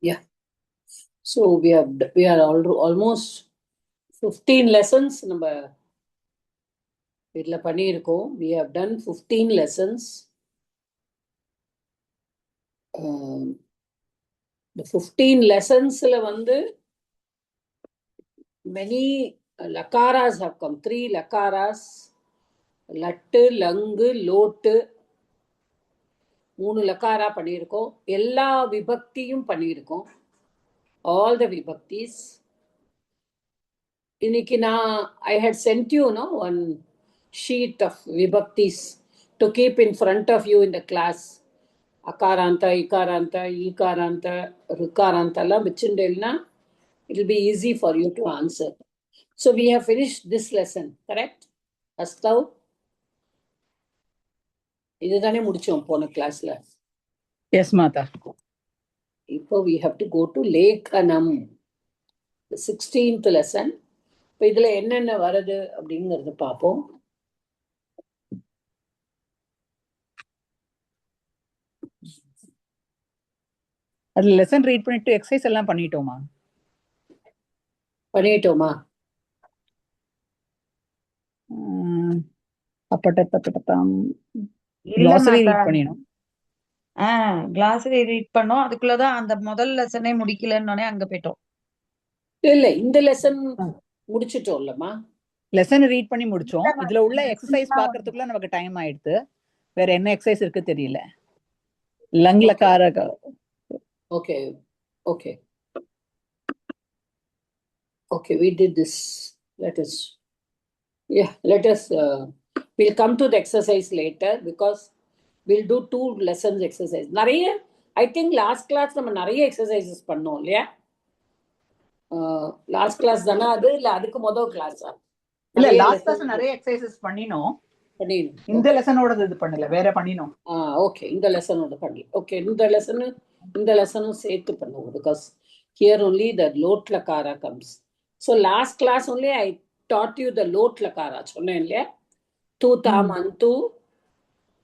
Yeah. So we are almost 15 lessons நம்ம வீட்டில் பண்ணியிருக்கோம். We have done 15 lessons. The 15 lessonsல many lakaras have come. 3 lakaras, laddu, லங்கு, லோட்டு, 3 Lakra பண்ணியிருக்கோம். எல்லா விபக்தியும் பண்ணியிருக்கோம். All the vibhaktis. இன்னைக்கு I had sent you one sheet of vibhaktis to keep in front of you in the class. Akaranta, Ikaranta, Ikaranta, Rukaranta எல்லாம் வச்சுட்டேன்னா it will be easy for you to answer. So we have finished this lesson, correct? Astav? இதுதானே முடிச்சோம் போன கிளாஸ்ல. Yes, Mata. இப்போ we have to go to Lekhanam, the 16th lesson. இப்போ இதுல என்னென்ன வருது அப்படிங்கறத பார்ப்போம். அது லெசன் ரீட் பண்ணிட்டு எக்ஸசைஸ் எல்லாம் பண்ணிட்டோமா? அப்பட்டத்தப்பட்டதாம் glossary ரீட் பண்ணினோம். glossary ரீட் பண்ணோம். அதுக்குள்ளதான் அந்த முதல் லெசனே முடிக்கலன்னே அங்க போயிட்டோம். இல்ல இந்த லெசன் முடிச்சிட்டோம்லமா. லெசன் ரீட் பண்ணி முடிச்சோம். இதுல உள்ள எக்ஸசைஸ் பாக்குறதுக்குள்ள நமக்கு டைம் ஆயிடுது. வேற என்ன எக்ஸசைஸ் இருக்கு தெரியல. லங்லகார. Okay. Okay, we did this. Let us we'll come to the exercise later because we'll do 2 lessons exercise. I think last class நம்ம நிறைய exercises பண்ணோம் இல்லையா? லாஸ்ட் கிளாஸ் தானே அது இல்ல அதுக்கு முதல் கிளாஸா? இல்ல லாஸ்ட் கிளாஸ் நிறைய எக்ஸசைசஸ் பண்ணினோம். இந்த லெசனோட இது பண்ணல, வேற பண்ணினோம். ஓகே, இந்த லெசனோட பண்ணி. ஓகே, இந்த லெசனும் சேர்த்து பண்ணுவோம் because here only the lot lakara comes. So last class only I taught you the lot lakara. சொன்னேன் இல்லையா? tu tam antu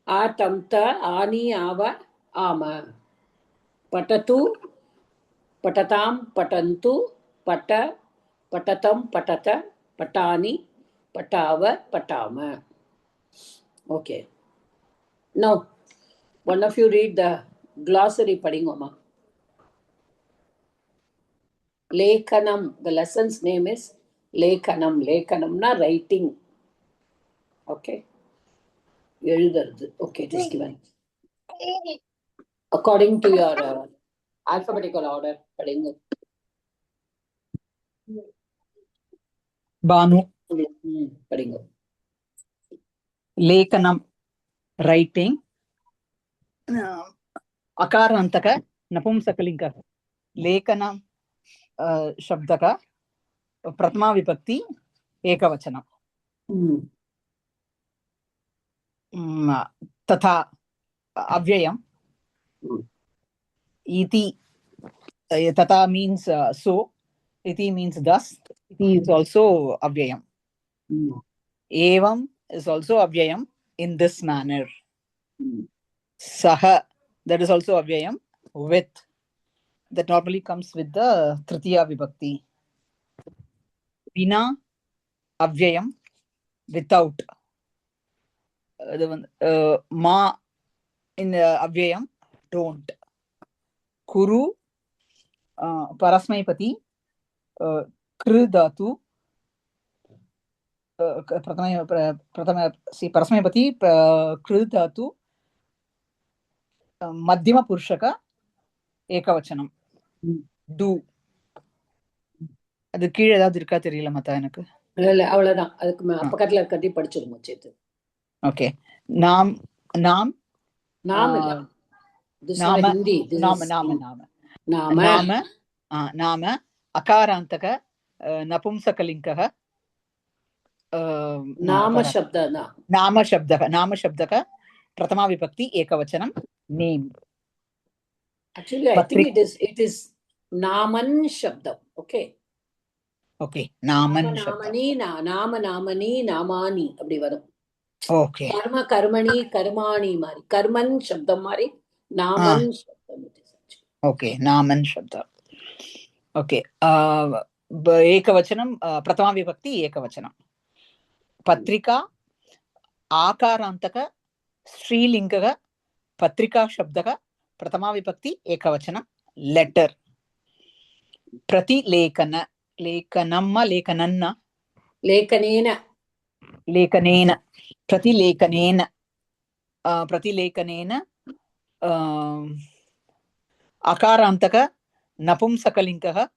a tamta ani ava ama patatu patatam patantu pata patatam patata patani patava patama. Okay. Now, one of you read the glossary padingoma. Lekhanam. The lesson's name is Lekhanam. Lekhanam na writing. Okay. Okay, just given. According to your alphabetical order, padingo. Banu. Padingo. Lekhanam. Writing. Akarantaka napumsakalinga. Lekhanam शब्दक प्रथमा विभक्ति एकवचनम. तथा अव्ययम इति. तथा means so, iti means thus, iti is also avyayam. Evam is also avyayam, in this manner. Saha, that is also avyayam, with. That normally comes with the tritiya vibhakti. Vina, avyayam, without. Ma in avyayam, don't. Kuru, parasmaipati, kru dhatu. Parasmaipati, kru dhatu, madhyama purushaka, ekavachanam. Do. அது கீழ ஏதாவது இருக்கா தெரியல மத்தா எனக்கு. இல்ல அவ்வளவுதான். அதுக்கு பக்கத்துல இருக்கட்டி படிச்சிருங்க சேத்து. ஓகே. நாம் இல்ல. நாம ஹிந்தி. நாம அகாராந்தக நபும்சகலிங்கக நாம शब्दः प्रथमा विभक्ति एकवचनं name. Actually I think it is naman shabdam. Okay. Okay, naman shabdam. நாம நாமனி நாமானி அப்படி வரும். Okay. கர்ம கர்மணி கர்மாணி மாதிரி கர்மன் சப்தம் மாதிரி நாமன் சப்தம். Okay. Naman Shabda. Okay. Ekavachanam, Pratama Vibhakti Ekavachanam. Patrika, Akarantaka, Srilingaga, Patrika Shabdaga, Pratama Vibhakti Ekavachanam. Letter. Prati Lekana. Lekanamma Lekananna. லேக்கனேன Lekanena. Prati Lekanena. Prati Lekanena. Akarantaka, Napumsakalingaha.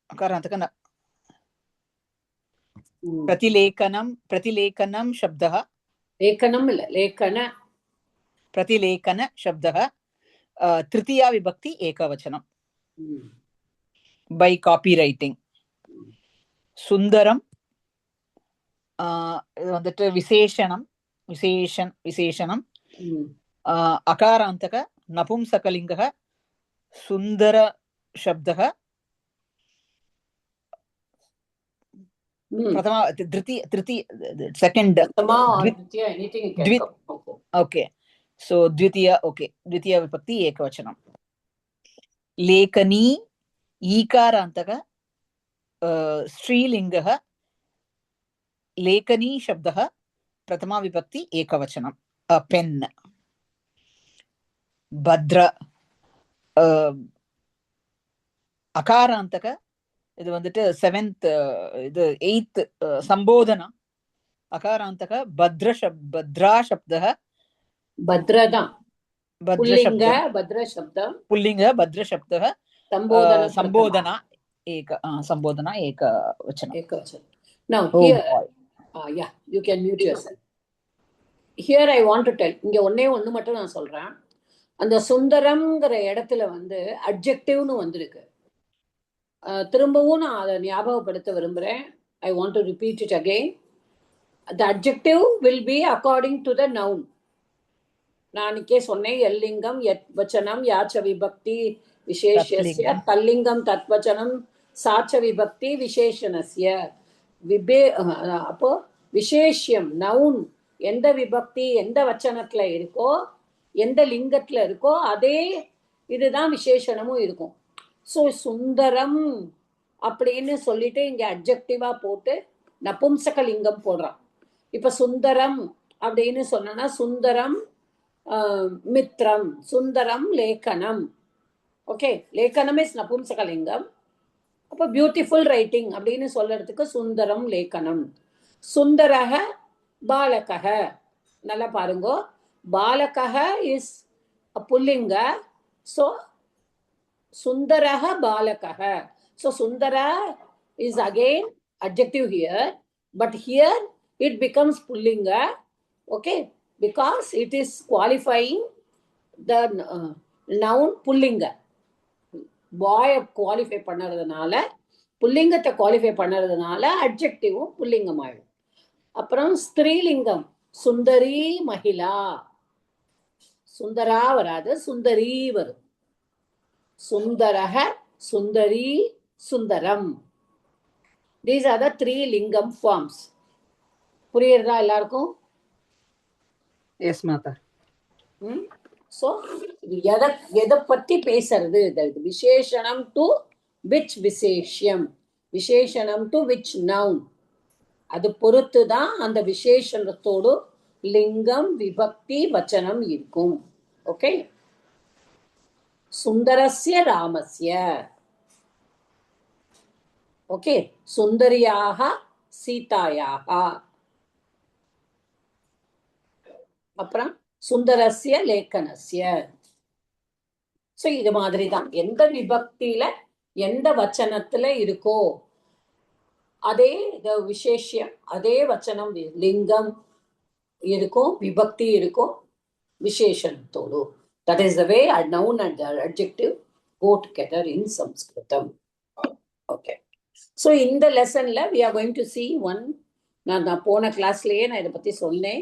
Akarantaka. प्रतिलेखनं शब्दः लेखनम् இல்ல लेखन प्रतिलेखन शब्दः तृतीया विभक्ति एकवचनं by copywriting. सुन्दरं வந்துட்டு விசேஷணம் अकारान्तक नपुंसकलिङ्गः सुन्दर शब्दः प्रथमा तृतीय सेकंड ओके सो द्वितीय विभक्ति एकवचनं लेखनी ईकारान्तक स्त्रीलिङ्गः लेखनी शब्दः प्रथमा विभक्ति एकवचनं पेन् भद्र अकारान्तक இது வந்துட்டு 7th இது 8th संबोधना अकारान्तक भद्रा शब्दः भद्रदा पुल्लिंग भद्र शब्दः संबोधना एक वचन. Now here yeah, you can mute yourself. Here I want to tell, இங்க ஒண்ணு மட்டும் நான் சொல்றேன். அந்த சுந்தரம்ங்கற இடத்துல வந்து adjectiveனு வந்திருக்கு. திரும்பவும் நான் அதை ஞாபகப்படுத்த விரும்புறேன். I want to repeat it again. The adjective will be according to the noun. நானிக்கே சொன்னேன் எல்லிங்கம் யத்வச்சனம் யாச்ச விபக்தி விசேஷஸ்ய தல்லிங்கம் தத்வச்சனம் சாச்ச விபக்தி விசேஷணஸ்ய அப்போ விசேஷ்யம் நவுன் எந்த விபக்தி எந்த வச்சனத்துல இருக்கோ எந்த லிங்கத்துல இருக்கோ அதே இதுதான் விசேஷணமும் இருக்கும். ஸோ சுந்தரம் அப்படின்னு சொல்லிட்டு இங்க அட்ஜெக்டிவா போட்டு நபும்சக லிங்கம் போடுறான். இப்ப சுந்தரம் அப்படின்னு சொன்னா சுந்தரம் மித்ரம், சுந்தரம் லேக்கனம். ஓகே, லேக்கனம் இஸ் நபும்சக லிங்கம். அப்ப பியூட்டிஃபுல் ரைட்டிங் அப்படின்னு சொல்றதுக்கு சுந்தரம் லேக்கனம். சுந்தரக பாலகக, நல்லா பாருங்க, பாலகக இஸ் புல்லிங்க. So Sundaraha balakaha. So Sundara is again adjective here, but here it becomes pullinga, okay, because it is qualifying the noun pullinga. Boy qualify பண்ணறதுனால புல்லிங்கத்தை qualify பண்ணறதுனால adjective புல்லிங்கம் ஆயிடும். அப்புறம் ஸ்திரீலிங்கம் சுந்தரி மகிழா, சுந்தரா வராது சுந்தரி வரும். சுந்தரக சுந்தரி Sundaram. These are the 3 lingam forms. புரியுறதா எல்லாருக்கும்? S மாதா. So எதை பத்தி பேசுறது? விசேஷணம் to which விசேஷம், விசேஷணம் டு which noun, அது பொறுத்து தான் அந்த விசேஷணத்தோடு லிங்கம் விபக்தி வச்சனம் இருக்கும். ஓகே, சுந்தரஸ்ய ராமஸ்ய, ஓகே, சுந்தரியாக சீதாயாக, அப்புறம் சுந்தரஸ்ய லேக்கனஸ்ய. சோ இது மாதிரி தான் எந்த விபக்தியில எந்த வச்சனத்துல இருக்கோ அதே விசேஷம், அதே வச்சனம் லிங்கம் இருக்கும், விபக்தி இருக்கும் விசேஷத்தோடு. That is the way a noun and the adjective go together in Sanskritam. Okay. So in the lesson we are going to see one. நான் போன கிளாஸ்லயே நான் இதை பத்தி சொன்னேன்.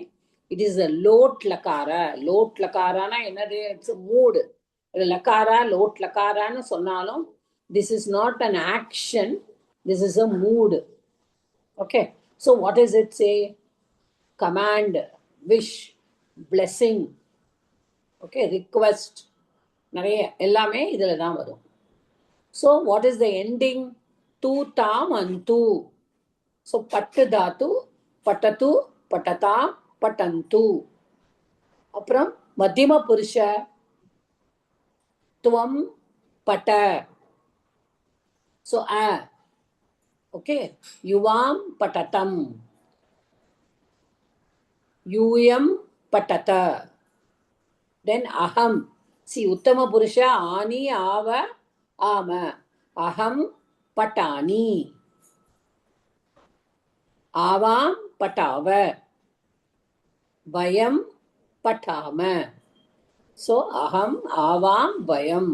It is a lot lakara. Lot lakarana என்னது? It's a mood. Lakara, lot lakarana சொன்னாலும் this is not an action. This is a mood. Okay. So what does it say? Command, wish, blessing, okay, request, நிறைய எல்லாமே இதுல தான் வரும். So what is the ending? தூ தாம் அந்து. So பட்டு தாத்து, பட்டத்து, பட்டதாம், பட்டந்து. அப்புறம் மத்தியம புருஷ துவம் பட்ட. So okay, யுவாம் பட்டதம், யூயம் பட்டத. தென் அகம். சி உத்தம புருஷ ஆனி ஆவ ஆம. அகம் பட்டானி. ஆவாம் பட்டாவ. வயம் பட்டாம. ஸோ அகம் ஆவாம் வயம்.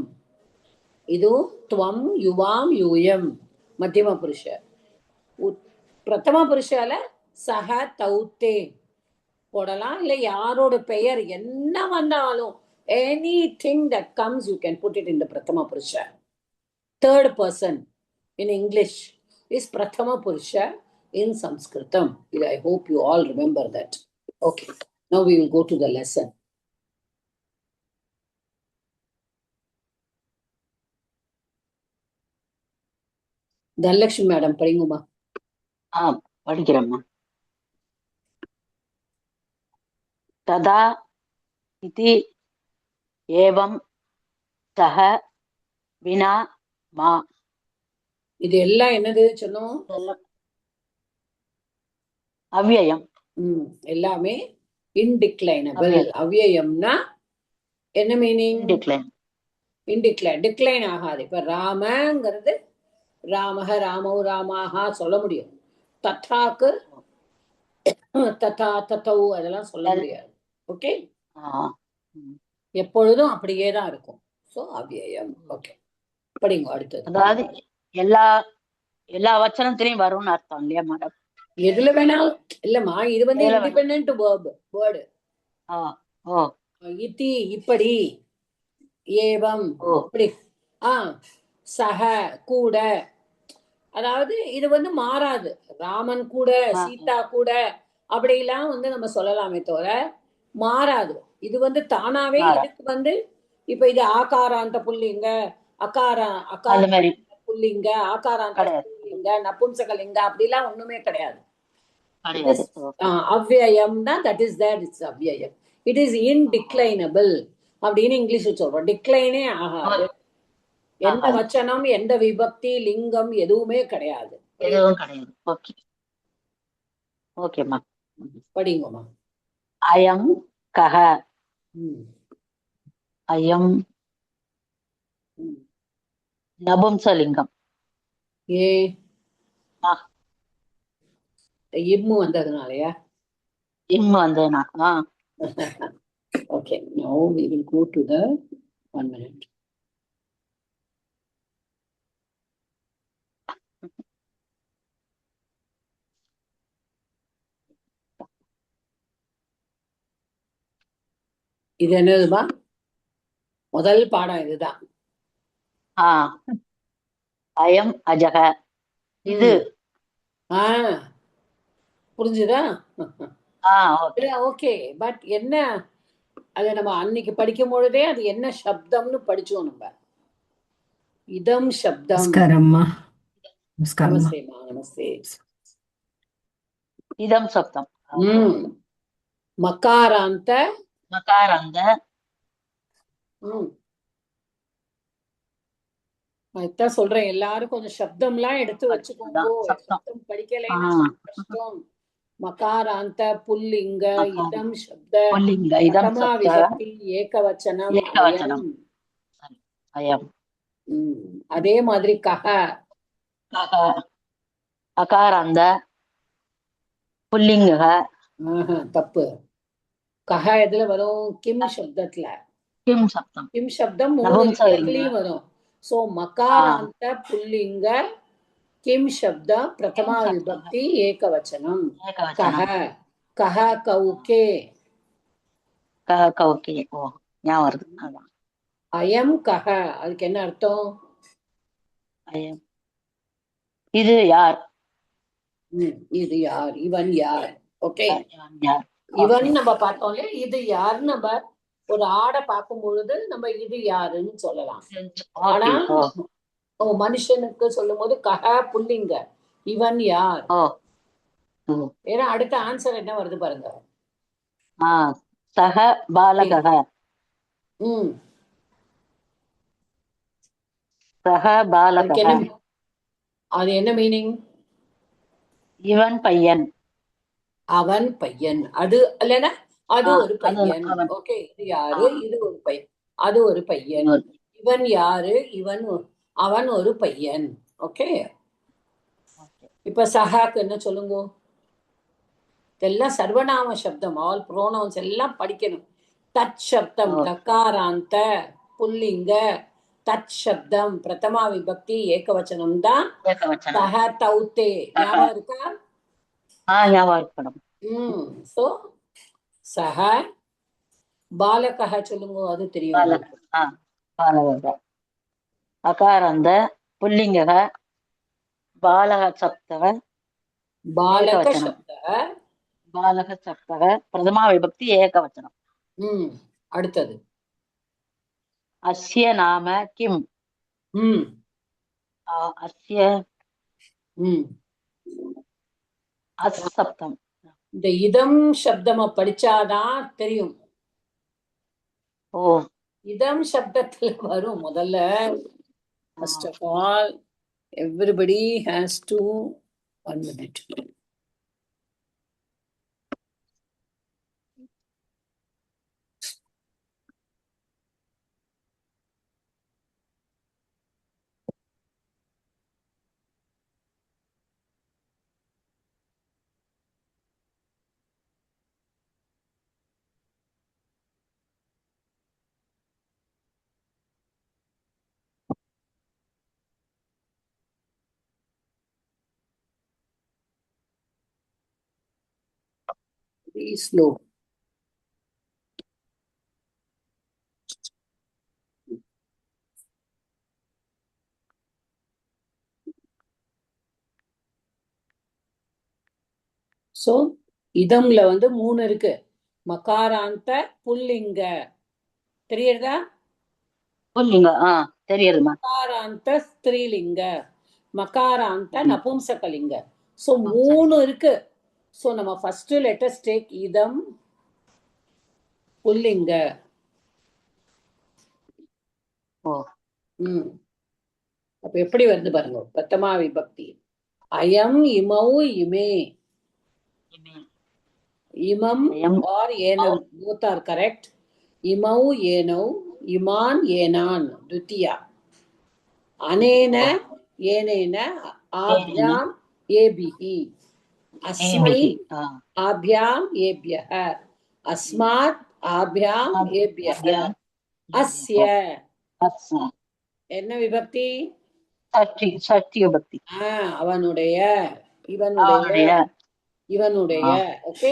இது துவம் யுவாம் யூயம் மத்தியம புருஷ. பிரதம புருஷால சஹ தௌத்தே போடலாம், இல்லை யாரோட பெயர் என்ன வந்தாலும் anything that comes you can put it in the prathama purusha. Third person in English is prathama purusha in Sanskritam. I hope you all remember that. Okay, now we will go to the lesson. Dhanalakshmi madam படிங்கம்மா. படிக்கிறேம்மா. ததா இதி ஏவம் சஹ வினா மா. இது எல்லாம் என்னது சொன்னோம்? அவ்யயம். எல்லாமே இன்டிக்ளைனபிள். அவ்யயம்னா என்ன மீனிங்? டிக்ளைன் ஆகாது. இப்ப ராமங்கிறது ராமஹ ராமௌ ராமாஹா சொல்ல முடியும். தத்தாக்கு ததா தத்தௌ அதெல்லாம் சொல்ல முடியாது. ஓகே, எப்பொழுதும் அப்படியே தான் இருக்கும். ஸோ அவ்யயம். ஓகே, படிங்க அடுத்தது. அதாவது எல்லா வச்சனத்திலையும் வரும்னு அர்த்தம் இல்லையா மேடம்? எதுல வேணாலும் இல்லம்மா, இது வந்து இண்டிபெண்டன்ட் வேர்டு. இத்தி இப்படி, ஏவம் இப்படி, சஹ கூட. அதாவது இது வந்து மாறாது. ராமன் கூட, சீதா கூட அப்படிலாம் வந்து நம்ம சொல்லலாமே தவிர மாறாது. இது வந்து தானாவே இதுக்கு வந்து இப்ப இது ஆகாராந்த புல்லிங்க, அகார புல்லிங்க, ஆகாராந்த புல்லிங்க, நபும்சகலிங்க அப்படிலாம் ஒண்ணுமே கிடையாது. அவ்யயம்னா தட் இஸ் தேட், இட்ஸ் அவ்யயம். இட் இஸ் இன்டிக்ளைனபிள் அப்படின்னு இங்கிலீஷ் சொல்றோம். டிக்ளைனே ஆகாது. எந்த வச்சனம், எந்த விபக்தி, லிங்கம் எதுவுமே கிடையாது. படிங்கம்மா. அயம் கஹ. அயம் நபும்சலிங்கம். ஏ இம்மு வந்ததுனாலயா? இம்மு வந்ததுனா. Okay, now we will go to the 1 minute. இது என்னதுமா? முதல் பாடம் இதுதான். அயம் அஜக. இது புரிஞ்சுதா? ஓகே, பட் என்ன அது நம்ம அன்னைக்கு படிக்கும் பொழுதே அது என்ன சப்தம்னு படிச்சோம் நம்ம. இதம் சப்தம். நமஸ்தேமா. நமஸ்தே. இதம் சப்தம். மகாராந்த. அதுதான் சொல்றேன், எல்லாரும் கொஞ்சம் சப்தம்லாம் எடுத்து வச்சுக்கோங்க. சப்தம் படிக்கலைன்னா கஷ்டம். மகாராந்த புல்லிங்க இதம் சப்த பிரதமா விபக்தி ஏகவச்சனம் அயம். அதே மாதிரி கஹ அகாராந்த புல்லிங்க. தப்பு. கஹ எதுல வரும்? கிம் சப்தத்துல. கிம் சப்தம் 3 இடத்துலயும் வரும். சோ மகாராந்த புல்லிங்க கிம் சப்த பிரதமா விபக்தி ஏகவச்சனம். கஹ கஹ கௌகே. அயம் கஹ, அதுக்கு என்ன அர்த்தம்? இது யார்? இது யார்? இவன் யார்? ஓகே யார் இவன் நம்ம பார்த்தோம்ல, இது யாருன்னு நம்ம ஒரு ஆடை பார்க்கும் பொழுது நம்ம இது யாருன்னு சொல்லலாம். ஆனா மனுஷனுக்கு சொல்லும் போது கஹ புல்லிங்க, இவன் யார். ஏன்னா அடுத்த ஆன்சர் என்ன வருது பாருங்க. சக பாலகः. சக பாலகः. அது என்ன மீனிங்? இவன் பையன், அவன் பையன். அது இல்லைன்னா அது ஒரு பையன். ஓகே, இது யாரு? இது ஒரு பையன், அது ஒரு பையன். இவன் யாரு? அவன் ஒரு பையன். ஓகே, இப்ப சஹாக்கு என்ன சொல்லுங்க? இதெல்லாம் சர்வநாம சப்தம், ஆல் ப்ரோனவுன்ஸ் எல்லாம் படிக்கணும். தத் சப்தம் தக்காராந்த புல்லிங்க, தத் சப்தம் பிரதமா விபக்தி ஏகவச்சனம் தான். சஹ தௌத்தே ஞாபகம் இருக்கா? ஞாபகம் இருக்கணும். சோ சஹ பாலகஹ சொல்லுங்க, அது தெரியும். பாலக அகாராந்த புல்லிங்கக பாலக சப்தக பாலக சப்தக பாலக சப்தக பிரதமா விபக்தி ஏகவச்சனம். அடுத்தது அஸ்ய நாம கிம். அஸ்ய அசப்தம். இந்த இதம் சப்தமா படிச்சாதான் தெரியும். இதம் சப்தத்துல வரும் முதல்ல. First of all everybody has to 1 minute. Be slow. So இதம்ல வந்து 3 இருக்கு. மகாராந்த புல்லிங்க தெரியுதா? புல்லிங்க தெரியுது. மகாராந்த ஸ்திரீலிங்க, மகாராந்த நபும்சகலிங்க. சோ 3 இருக்கு. சோ நம்ம ஃபர்ஸ்ட் லெட்டர்ஸ் டேக் இதம் புல்லிங்க. அப்ப எப்படி வருது பாருங்க. பிரதமா விபக்தி அயம் இமௌ இமே. இமம் or Yanam both are correct. இமௌ ஏனௌ, Imman ஏனான் துத்தியா. அனேன ஏனேன ஆப்யாம் ஏபிஹி, அஸ்மை ஆப்யாம் ஏப்யஹ, அஸ்மாத் ஆப்யாம் ஏப்யஹ, அஸ்ய. என்ன விபக்தி? ஷஷ்டி விபக்தி. அவனுடைய, இவனுடைய, இவனுடைய. ஓகே,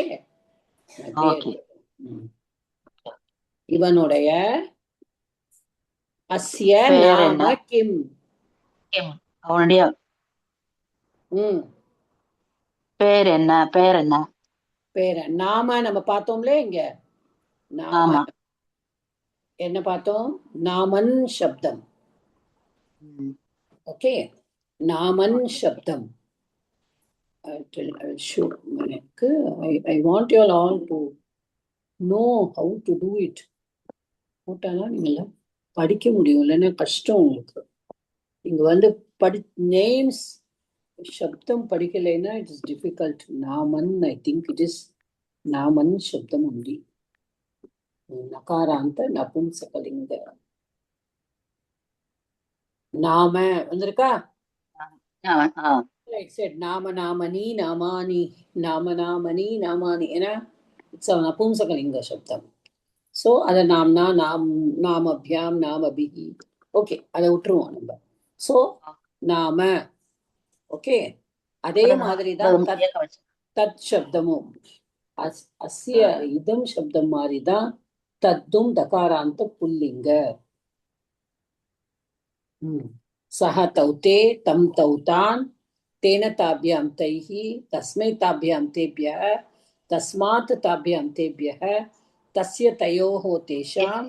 இவனுடைய. அஸ்ய நாம கிம், அவனுடைய பேர் என்ன? பேர் என்ன? பேர் நாம நம்ம பார்த்தோம்ல இங்க. நாம என்ன பார்த்தோம்? நாமன் சப்தம். ஓகே, நாமன் சப்தம். I'll show எனக்கு. I want you all to know how to do it. போட்டாலாம் நீங்க படிக்க முடியும், இல்லைன்னா கஷ்டம் உங்களுக்கு. இங்க வந்து நேம்ஸ் சப்தம் படிக்கலைன்னா இட் இஸ் டிஃபிகல்ட். நாமன், ஐ திங்க் இட் இஸ் நாமன் சப்தம் உண்டி. நகாராந்த நபும்சகலிங்க. நாம வந்திருக்கா? Like said, நாம நாமனி நாமானி, நாம நாமனி நாமானி. ஏன்னா இட்ஸ் நபும்சகலிங்க சப்தம். சோ அதை நாம்னா, நாமபியாம், நாமபிஹி. ஓகே, அதை விட்டுருவோம் நம்ம. சோ நாம. ஓகே, அதே மாதிரிதான் தத் சப்தமும். அஸ்ய இதம் சப்தம் மாதிரிதான் தத்தும் தகாராந்த புல்லிங்க. சஹ தௌத்தே தம் தௌதான் தேன தாபியாம் தைஹி தஸ்மை தாபியாம் தேபிய तस्मात् ताभ्यां तेभ्यः तस्य तयोः तेषां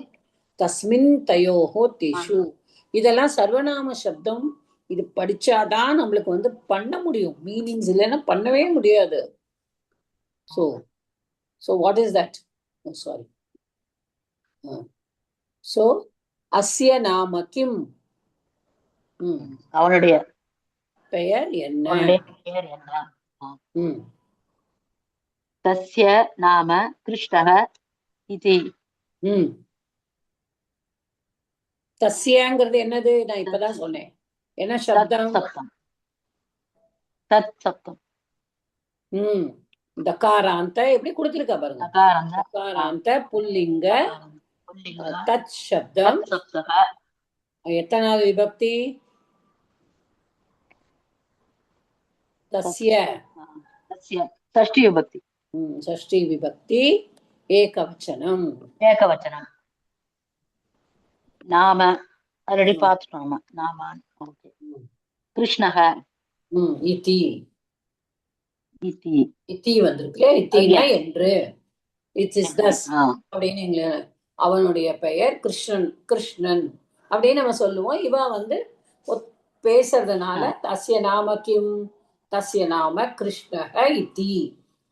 तस्मिन् तयोः तेषु இதெல்லாம் சர்வநாம சப்தம். இது படிச்சாதான் நம்மளுக்கு வந்து பண்ண முடியும். மீனிங்ஸ் இல்லைன்னா பண்ணவே முடியாது. So what is that? Oh, sorry. So அஸ்ய நாம கிம்? அவனுடைய பெயர் என்ன? பெயர் என்ன? ம் தஸ்ய நாம கிருஷ்ணः இதி. தஸ்யங்கிறது என்னது? நான் இப்பதான் சொன்னேன். என்ன சப்தம்? சப்தம். தத் சப்தம். தகாராந்த எப்படி கொடுத்திருக்கா பாருங்க. தகாராந்த புல்லிங்க தத் சப்தம். எத்தனாவது விபக்தி? தஸ்ய षष्ठी विभक्ति. षष्ठी विभक्ति ஏகவச்சனம். ஏகவச்சனம். நாம ஆல்ரெடி பார்த்துட்டோம். நாம கிருஷ்ணः இதி. இதி இதி வந்திருக்குல்ல. இத்தினா என்று. இட் இஸ் தஸ் அப்படின்னு அவனுடைய பெயர் கிருஷ்ணன். கிருஷ்ணன் அப்படின்னு நம்ம சொல்லுவோம். இவ வந்து பேசுறதுனால தஸ்ய நாம கிம், தஸ்ய நாம கிருஷ்ணஹ இதி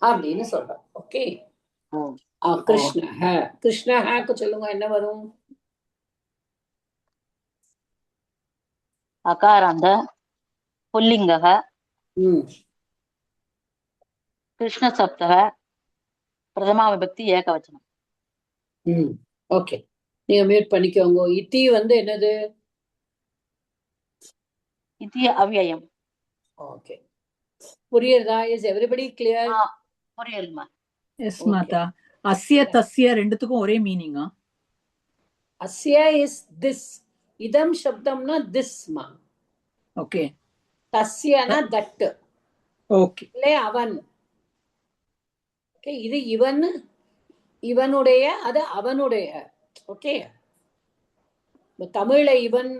அப்படின்னு சொல்றோம். ஓகே. கிருஷ்ணஹ. கிருஷ்ணஹக்கு சொல்லுங்க என்ன வரும்? அகாராந்த புல்லிங்கः கிருஷ்ண சப்தः பிரதமா விபக்தி ஏகவச்சனம். ஓகே, நீங்க மியூட் பண்ணிக்கோங்க. இதி வந்து என்னது? இதி அவ்யயம். ஓகே, புரியுதா? Is everybody clear? புரியுதுமா? எஸ் மாதா. அஸ்ய தஸ்ய ரெண்டுத்துக்கும் ஒரே மீனிங்கா? அஸ்ய இஸ் திஸ். இதம் சப்தம்னா திஸ் மா. ஓகே. தஸ்யனா தட். ஓகே. இல்ல அவன். ஓகே, இது இவன், இவனுடைய, அது அவனுடைய. ஓகே, தமிழ்ல இவன்,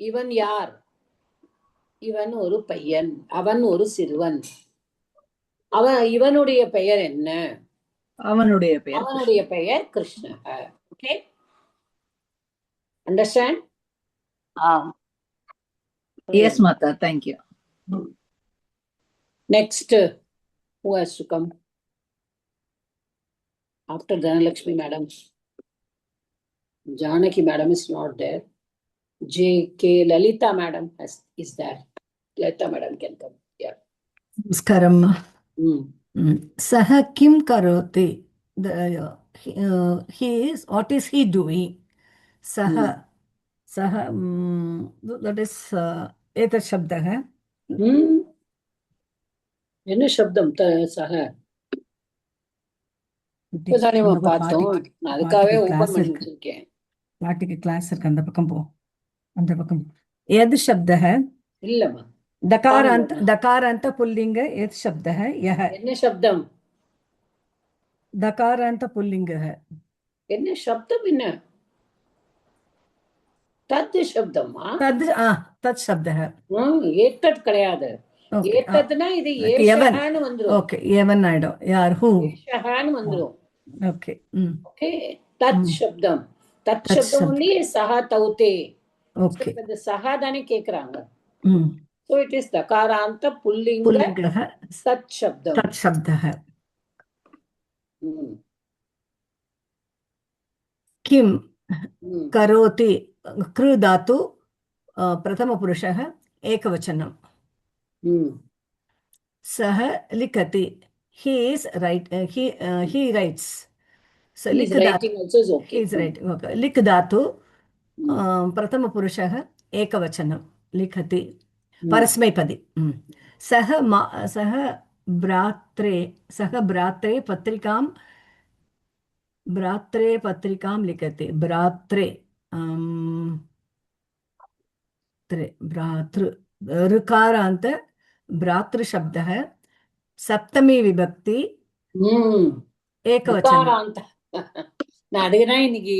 இவன் யார்? இவன் ஒரு பையன், அவன் ஒரு சிறுவன். இவனுடைய பெயர் என்ன? அவனுடைய பெயர் அவனுடைய பெயர் கிருஷ்ணஹ. Okay, understand? Yes Mata, thank you. Next, who has to come after Dhanalakshmi madam? Janaki madam is not there. J.K. Lalita madam is there. Lalita madam can come. Yeah. Namaskaram. Saha kim karoti? He is, what is he doing? Saha. Saha, that is etat shabdah. என்ன சப்தம்? சஹ இப்பதானே பார்த்தோம். அதுக்காகவே open பண்ணி வச்சிருக்கேன். பாட்டுக்கு class இருக்கு, அந்த பக்கம் போ. அந்த பக்கம் எது சப்தஹ? இல்லம்மா, दकारांत दकारांत पुल्लिंग एत शब्द है यह. என்ன சப்தம்? दकारांत पुल्लिंग है. என்ன சப்தம்? என்ன தத் சப்தமா? தத் शब्द है. ஏத்தத் கிடையாது. ஏத்தத்னா இது ஏஷஹான்னு வந்துரும். ஓகே, ஏவன் ஆயிடும். யார் ஹூ ஏஷஹான்னு வந்துரும். ஓகே. ஓகே, தத் சப்தம். தத் சப்தம் only சஹா தௌதே. ஓகே, இந்த சஹா தானே கேக்குறாங்க. So it is dakaranta pullinga tat shabdam. tat shabda hai. Kim karoti kru dhatu prathama purushah ekavachanam. Sah likati, he is he writes. So he is writing also is okay. He is writing. Okay. Lik dhatu prathama purushah ekavachanam likati. परस्मैपदी. सह भ्रात्रे पत्रिकां लिखति. भ्रातृ ऋकारांत भ्रातृ शब्द है. सप्तमी विभक्ति ஏகவச்சனம். நான் அதுக்குதான் இன்னைக்கு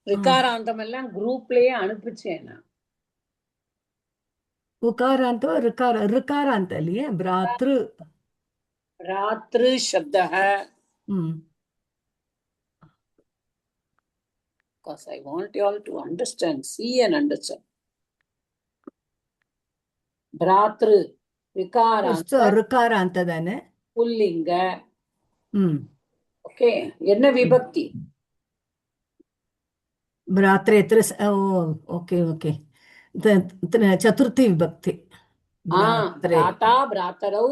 ரிகாராந்தம் எல்லாம் குரூப்லயே அனுப்பிச்சேன். उकारांत ऋकारांत लिए भ्रातृ Ratru Shabdah. Because I want you all to understand, see and understand. Bratru, Vikaranta, ருக்காராந்த தானே? Pullinga. Okay. என்ன விபக்தி? भ्रात्रे ओके ओके चतुर्थी विभक्ति भ्राता भ्रातरौ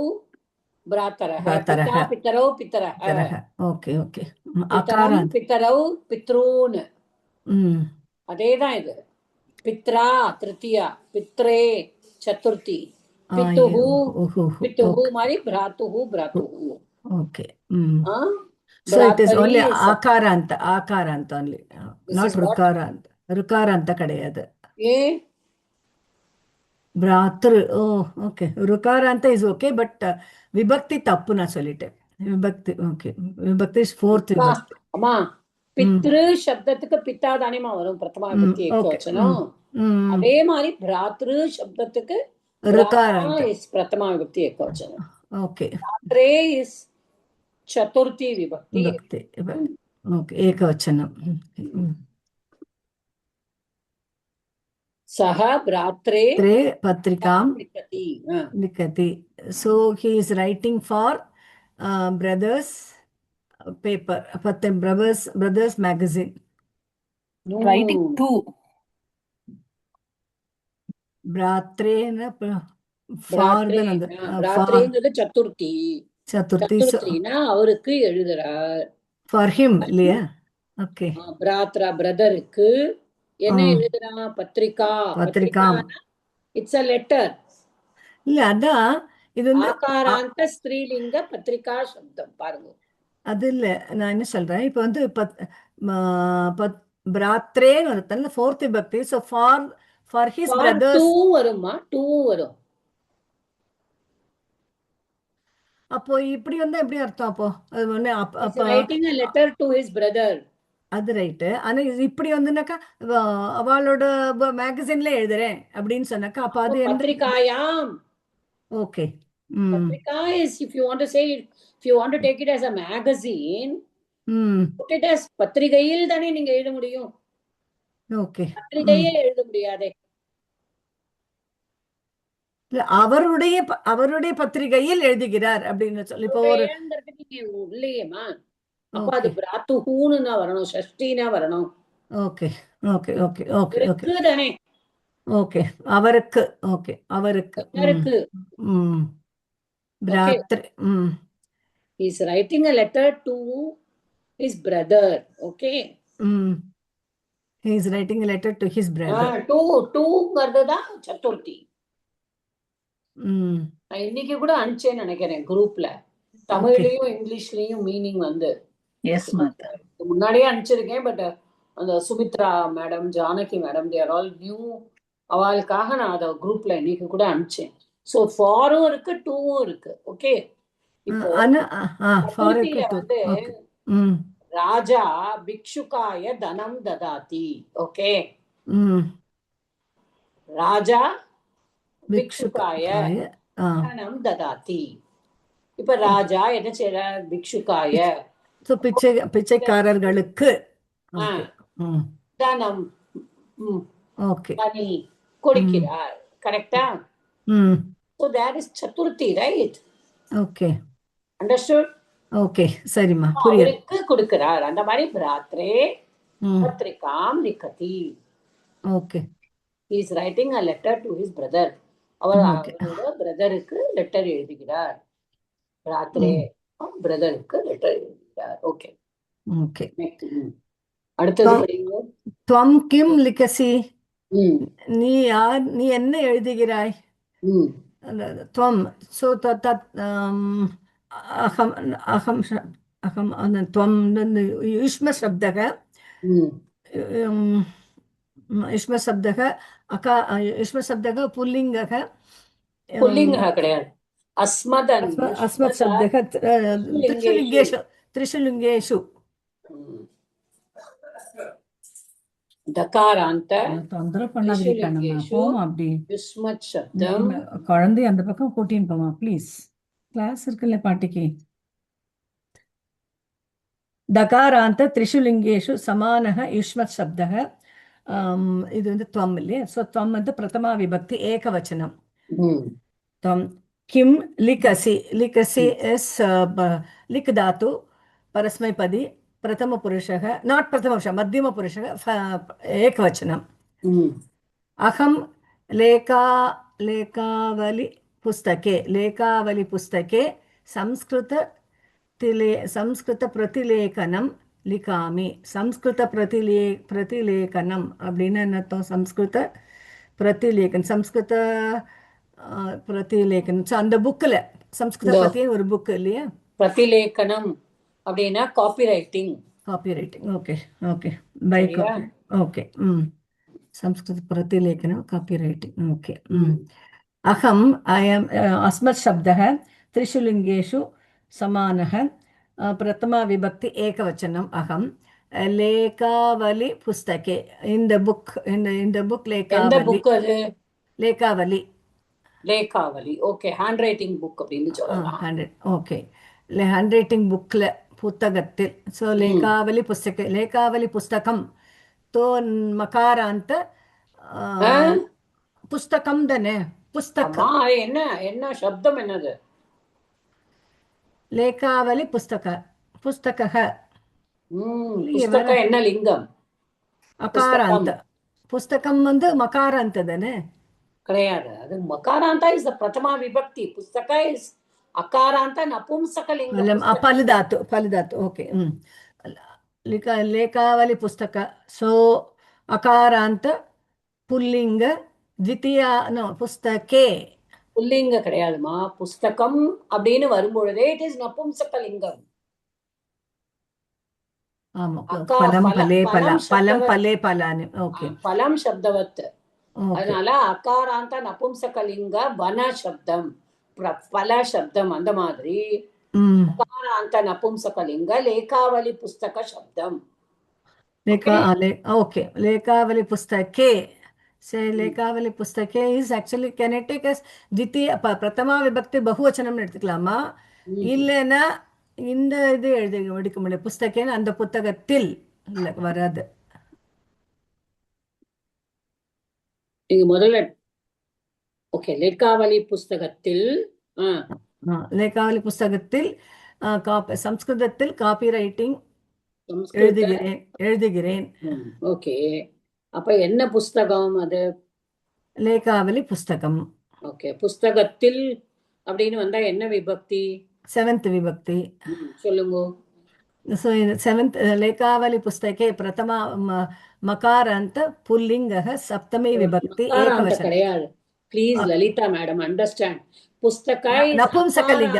भ्रातरः पिता पितरौ पितरः ओके ओके पितरं पितरौ पितॄन् அதேதான் இது பித்ரா திருத்தியா பித்ரே சதுர்த்தி பித்துஹு பித்துஹு மாதிரி பிராத்துஹு பிராத்துஹு okay so it is only akaranta only not rukaranta கிடையாது bratru okay rukaranta is okay but vibhakti tappu na சொல்லிட்டேன் vibhakti okay vibhakti is fourth vibhakti அம்மா பித்ரு சப்தத்துக்கு பித்தா தானேமா வரும் பிரதமா விபக்தி ஏகவச்சனம் அதே மாதிரி பிராத்ரு சப்தத்துக்கு rukaranta is பிரதமா விபக்தி ஏகவச்சனம் okay பிராத்ரே is चतुर्थी विभक्ति ओके एकवचनम सह भ्रात्रे पत्रिकां लिखति so he is writing for brothers paper brothers magazine writing to भ्रात्रे न भ्रात्रेங்கிறது சதுர்த்தி சதுர்த்தினா அவருக்கு எழுதுறார் for him இல்லையா ஓகே பிராத்ரா பிரதருக்கு என்ன எழுதுறா பத்திரிகா இட்ஸ் a letter இல்ல அதான் இது ஆகாராந்த ஸ்திரீலிங்க பத்திரிகா சப்தம் பாருங்க அது இல்ல நான் என்ன சொல்றேன் இப்போ வந்து பிராத்ரேன்னு வருதுல்ல fourth விபக்தி so for his brothers too வரும் அப்போ இப்படி வந்தா எப்படி அர்த்தம் அப்போ அது வந்து writing a letter to his brother அது ரைட்டு ஆனா இப்படி வந்துனாக்கா அவளோட மேகசின்ல எழுதுறேன் அப்படின்னு சொன்னாக்கா அப்ப அது பத்திரிகாயாம் ஓகே பத்திரிகா is if you want to say it, if you want to take it as a magazine put it as பத்திரிகையில் தானே நீங்க எழுத முடியும் ஓகே பத்திரிகையே எழுத முடியாதே அவருடைய பத்திரிகையில் எழுதுகிறார் அப்படின்னு சொல்லி இப்போ ஒரு இல்லையேமா அப்ப அது பிராத்துஹூன்னு வரணும் ஷஷ்டினா வரணும் okay okay okay okay okay தானே ஓகே அவருக்கு ஓகே அவருக்கு பிராத்ரு he is writing a letter to his brother okay he is writing a letter to his brother ங்கிறதுதான் Chaturthi நான் இன்னைக்கு கூட அனுப்பிச்சேன்னு நினைக்கிறேன் குரூப்ல தமிழ்லயும் இங்கிலீஷ்லயும் மீனிங் வந்து முன்னாடியே அனுப்பிச்சிருக்கேன் பட் அந்த சுமித்ரா மேடம் ஜானகி மேடம் தேர் ஆல் நியூ அவளுக்காக நான் அதை குரூப்ல இன்னைக்கு கூட அனுப்பிச்சேன் ஸோ ஃபாரும் இருக்கு டூவும் இருக்கு ஓகே இப்போ வந்து ராஜா பிக்ஷுகாய தனம் ததாதி ஓகே ராஜா பிக்ஷுகாய தனம் ததாதி இப்ப ராஜா என்ன செய்யறார் பிக்ஷுகாய பிச்சைக்காரர்களுக்கு தனம் மணி கொடுக்கிறார் கரெக்டா so that is chaturthi right okay understood okay சரிமா புரியுது கொடுக்கிறார் அந்த மாதிரி பிராத்ரே பத்ரிகாம் லிகதி okay he is writing a letter to his brother அவரோட பிரதருக்கு லெட்டர் எழுதுகிறார் பிராத்ரே பிரதருக்கு லெட்டர் எழுதுகிறார் ஓகே ஓகே அடுத்தது படிங்க துவம் கிம் லிகசி நீ என்ன எழுதுகிறாய் त्वं सो तत् अहं त्वं युष्मशब्दः युष्मशब्दः पुल्लिङ्गः கிடையாது अस्मत् शब्दः त्रिषु लिङ्गेषु தகாராந்த தொந்தரவு பண்ணாதீங்க யுஷ்மத் சப்தம் குழந்தை அந்த பக்கம் கூட்டின்னு போமா ப்ளீஸ் கிளாஸ் இருக்குல்ல பாட்டிக்கு. தகாராந்த त्रिषु लिङ्गेषु समानः युष्मत् शब्दः. இது வந்து त्वम् இல்லையா? ஸோ त्वम् வந்து பிரதமா விபக்தி ஏகவச்சனம். त्वं किं लिखसि. लिखसि इस् लिख् धातु परस्मैपदी प्रथमपुरुषः, नाट् प्रथमपुरुषः, मध्यमपुरुषः, एकवचनम्. अहं लेखावलिपुस्तके संस्कृतप्रतिलेखनं लिखामि. प्रतिलेखनम् அப்படின்னு என்ன அர்த்தம்? சம்ஸ்கிருத பிரதிலேகனம். ஸோ அந்த புக்கில் சம்ஸ்கிருத பற்றி ஒரு புக் இல்லையா? பிரதிலேகனம் அப்படின்னா copy writing. Okay okay. By copy. Okay. Sanskrit प्रतिलेखनं कापी रैटिंग. ओके. अहम् अस्मत् शब्दः त्रिषु लिङ्गेषु समानः. प्रथमा विभक्ति एकवचनम्. अहं लेखावली पुस्तके in the book லேகாவலி. ஓகே. ஹேண்ட் ரைட்டிங் புக் அப்படின்னு சொல்லலாம். ஓகே. ஹேண்ட் ரைட்டிங் புக்கில் புத்தகத்தில். ஸோ லேகாவலி புஸ்தகம் तो मकारांत पुस्तकम दने पुस्तक. என்ன சப்தம் என்னது? लेखावली पुस्तकः. புஸ்தக என்ன லிங்கம்? அகாராந்த. புஸ்தகம் வந்து மகாராந்த தானே? கிடையாது, அது மகாராந்தா இஸ் தி பிரதமா விபக்தி. புஸ்தக இஸ் அகாராந்த நபும்சக லிங்கம். பலிதாத்து. ஓகே. लेखावली पुस्तक. सो अकारांत पुल्लिंग द्वितीय पुस्तके. புல்லிங்க கிடையாதுமா. புஸ்தகம் அப்படின்னு வரும்பொழுதே இட் இஸ் நபும்சக லிங்கம். ஆமா. பலம் பலானு. ஓகே. பலம் சப்தவத். அதனால அகாராந்த நபும்சக லிங்க வன சப்தம், பல சப்தம். அந்த மாதிரி அகாராந்த நபும்சகலிங்க லேகாவலி புஸ்தக சப்தம். ஓகே. லேகாவலி புஸ்தகே. say லேகாவலி புஸ்தகே is actually can it take as द्वितीय பிரதமா விபக்தி பகுவச்சனம் எடுத்துக்கலாமா? இல்லைன்னா இந்த இது எடுக்க முடியும். புஸ்தகேன்னு அந்த புத்தகத்தில் இல்ல வராது. நீங்க முதல்ல ஓகே. லேகாவலி புஸ்தகத்தில் லேகாவலி புஸ்தகத்தில் சம்ஸ்கிருதத்தில் காப்பி ரைட்டிங் எழுதுகிறேன். ஓகே. அப்ப என்ன புஸ்தகம் அது? லேகாவலி புஸ்தகம். ஓகே. புஸ்தகத்தில் அப்படின்னு வந்தா என்ன விபக்தி? செவன்த் விபக்தி. சொல்லுங்க. So seventh लेखावली पुस्तके प्रथमा मकारांत पुल्लिंगः सप्तमी विभक्ति एकवचन. கிடையாது. Please Lalitha madam understand. पुस्तक नपुंसकलिंग.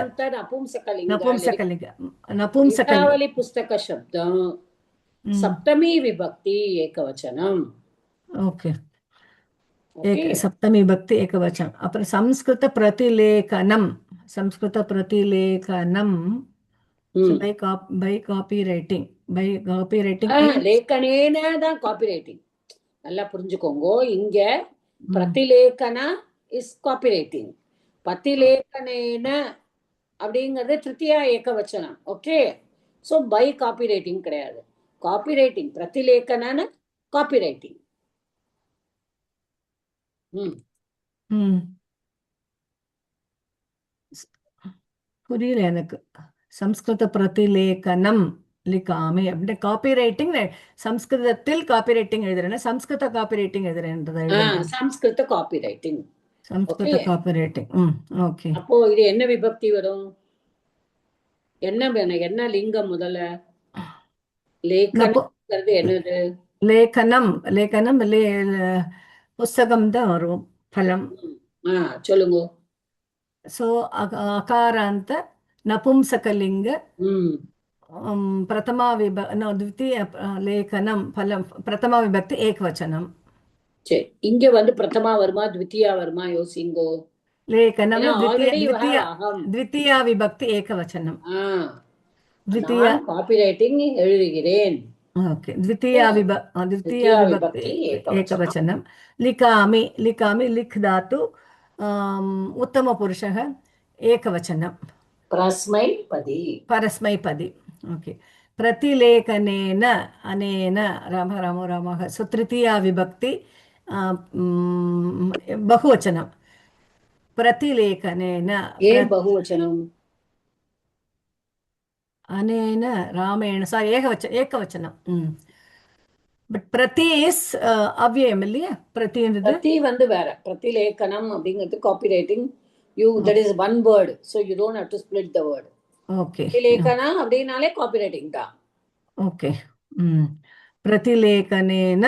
लेखावली पुस्तक शब्द सप्तमी विभक्ति एकवचनम. ओके. सप्तमी विभक्ति एकवचन. अपर संस्कृत प्रतिलेखनम. by copywriting. லேக்கனேன தான் காப்பி ரைட்டிங். நல்லா புரிஞ்சுக்கோங்க. இங்க பிரதிலேகன இஸ் காப்பி ரைட்டிங். பத்திலேகனேன அப்படிங்கிறது திருத்தியா ஏகவச்சனம். Okay. So by copy writing கிடையாது. காப்பி ரைட்டிங் பிரதிலேகன காப்பி ரைட்டிங். புரியல எனக்கு. சம்ஸ்கிருத பிரதிலேகனம் லிகாமி அப்படின்னா காப்பி ரைட்டிங். சம்ஸ்கிருதத்தில் காப்பி ரைட்டிங் எழுதுறேன்னா சம்ஸ்கிருத காப்பி ரைட்டிங் எழுதுறேன்றத Sanskrit copy writing. Sanskrit copy writing. Okay. அப்போ இது என்ன விபக்தி வரும்? என்ன லிங்கம்? முதல்ல லேகனம்ங்கிறது என்னது? லேகனம் புஸ்தகம் தான் வரும். பலம். சொல்லுங்க. சோ அகாராந்த நபும்சகலிங்க प्रथमा द्वितीय लेखनम फलम प्रथमा विभक्ति एकवचनम. சரி. இங்க வந்து பிரதமா வருமா द्वितीया வருமா யோசிங்கோ. लेखनम द्वितीय विभक्ति एकवचनम. द्वितीय காப்பி ரைட்டிங் எழுதுகிறேன். ओके. द्वितीय विभक्ति एकवचनम. लिखामि लिख धातु उत्तम पुरुषः एकवचनम. परस्मैपदी परस्मैपदी ओके प्रतिलेखनेन अनेन रामः रामः सो तृतीया विभक्ति बहुवचनं प्रतिलेखनेन ये बहुवचनम् अनेन रामेण सा एकवचनं பட் பிரதி இஸ் அவ்யயம் இல்லையா பிரதின்றது பிரதி வந்து வேற பிரதிலேகனம் அப்படிங்கிறது copywriting you that is one word so you don't have to split the word okay பிரதிலேகனா அப்படின்னாலே காப்பிரைட்டிங் தான் ஓகே प्रतिलेखनेन